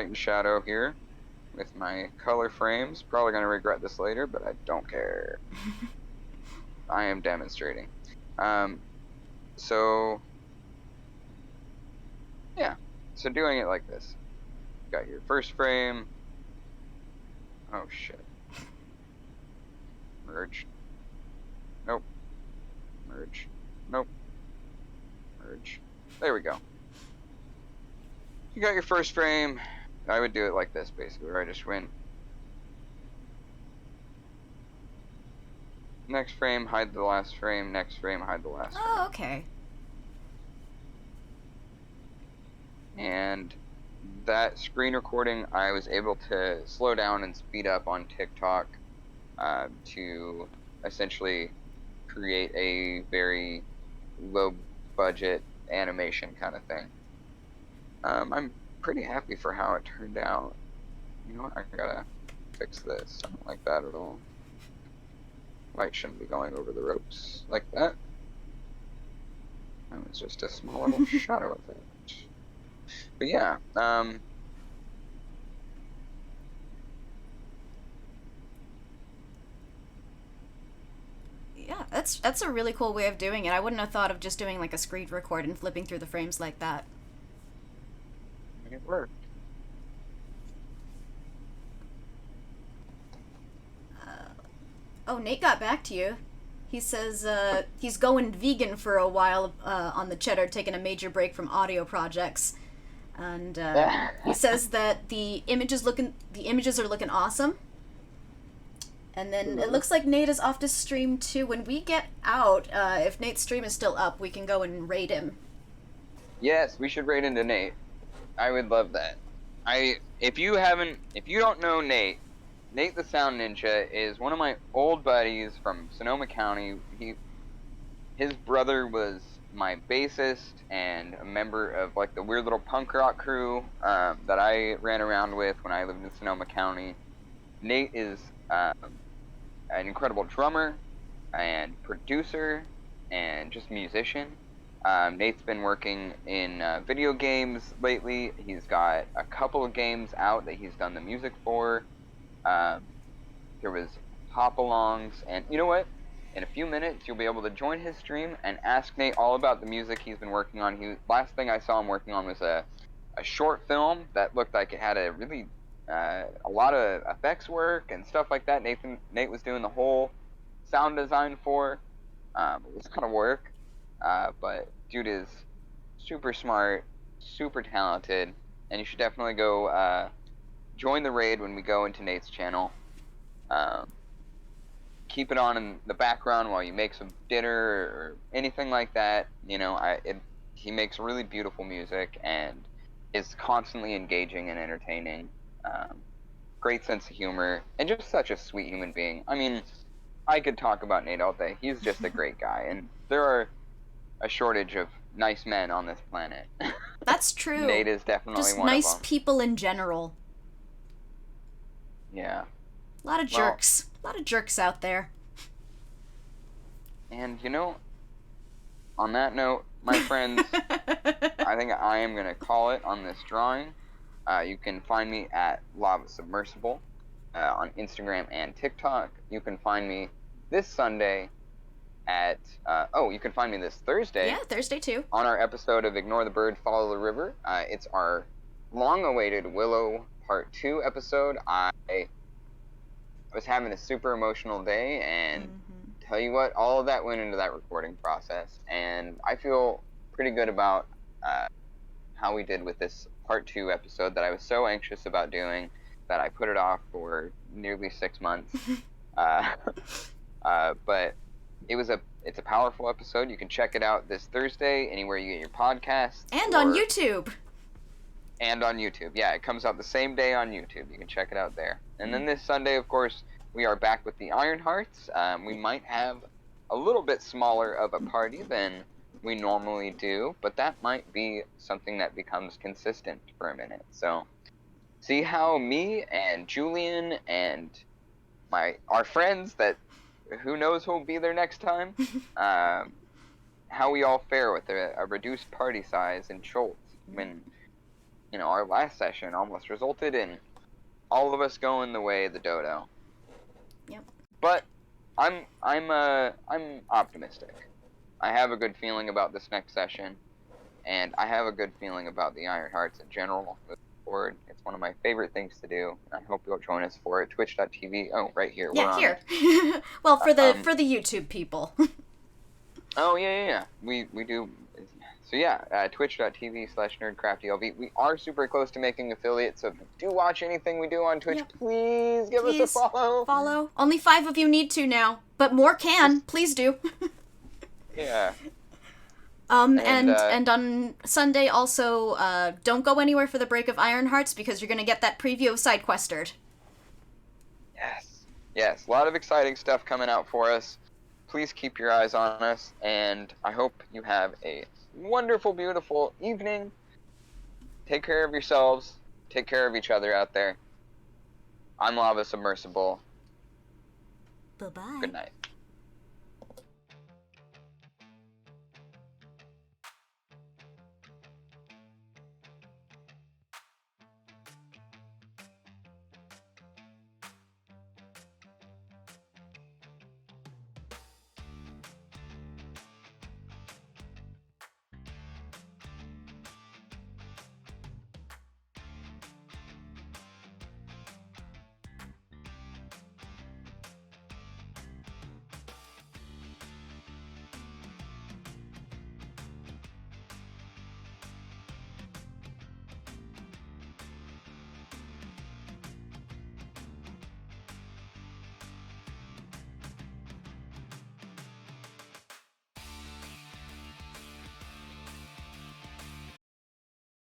and shadow here with my color frames. Probably going to regret this later, but I don't care. I am demonstrating. So yeah, so doing it like this. Got your first frame. Oh shit. Merge. Nope. Merge. Nope. Merge. There we go. You got your first frame. I would do it like this basically, where I just went. Next frame, hide the last frame. Next frame, hide the last frame.
Oh, okay.
And that screen recording, I was able to slow down and speed up on TikTok to essentially create a very low budget animation kind of thing. I'm pretty happy for how it turned out. You know what? I gotta fix this. I don't like that at all. Light shouldn't be going over the ropes like that. That was just a small little shadow of it. But yeah,
Yeah, that's a really cool way of doing it. I wouldn't have thought of just doing like a screen record and flipping through the frames like that.
it worked.
Oh, Nate got back to you. He says he's going vegan for a while on the Cheddar, taking a major break from audio projects, and he says that the images are looking awesome. And then it looks like Nate is off to stream too. When we get out, if Nate's stream is still up, we can go and raid him.
Yes, we should raid into Nate. I would love that. If you don't know Nate, Nate the Sound Ninja is one of my old buddies from Sonoma County. His brother was my bassist and a member of like the weird little punk rock crew that I ran around with when I lived in Sonoma County. Nate is an incredible drummer and producer and just musician. Nate's been working in video games lately. He's got a couple of games out that he's done the music for. There was hop-alongs, and you know what? In a few minutes, you'll be able to join his stream and ask Nate all about the music he's been working on. Last thing I saw him working on was a short film that looked like it had a really a lot of effects work and stuff like that. Nate was doing the whole sound design for. It was kind of work, but dude is super smart, super talented, and you should definitely go join the raid when we go into Nate's channel. Keep it on in the background while you make some dinner or anything like that. You know, he makes really beautiful music and is constantly engaging and entertaining. Great sense of humor, and just such a sweet human being. I mean, I could talk about Nate all day. He's just a great guy, and there are a shortage of nice men on this planet.
That's true.
Nate is definitely
just
one of them.
Just nice people in general.
Yeah.
A lot of jerks. A lot of jerks out there.
And, you know, on that note, my friends, I think I am going to call it on this drawing. You can find me at Lava Submersible on Instagram and TikTok. You can find me this Sunday at... you can find me this Thursday.
Yeah, Thursday too.
On our episode of Ignore the Bird, Follow the River. It's our long-awaited Willow Part 2 episode. I was having a super emotional day, and tell you what, all of that went into that recording process, and I feel pretty good about how we did with this Part 2 episode that I was so anxious about doing that I put it off for nearly 6 months. But it's a powerful episode. You can check it out this Thursday anywhere you get your podcasts.
And on YouTube.
And on YouTube. Yeah, it comes out the same day on YouTube. You can check it out there. And then this Sunday, of course, we are back with the Ironhearts. We might have a little bit smaller of a party than we normally do, but that might be something that becomes consistent for a minute. So, see how me and Julian and our friends that who knows who'll be there next time, how we all fare with a reduced party size in Schultz when, you know, our last session almost resulted in all of us going the way of the dodo.
Yep.
But I'm optimistic. I have a good feeling about this next session, and I have a good feeling about the Ironhearts in general moving forward. It's one of my favorite things to do, and I hope you'll join us for it. Twitch.tv. Oh, right here.
Yeah, here. Well, for the YouTube people.
Oh, yeah. We do. So yeah, twitch.tv/nerdcraftylv. We are super close to making affiliates, so if you do watch anything we do on Twitch, please give us a follow.
Follow. Only 5 of you need to now, but more can. Please do.
Yeah.
And on Sunday also, don't go anywhere for the break of Ironhearts because you're gonna get that preview of Sidequestered.
Yes. A lot of exciting stuff coming out for us. Please keep your eyes on us, and I hope you have a wonderful, beautiful evening. Take care of yourselves. Take care of each other out there. I'm Lava Submersible.
Bye-bye.
Good night.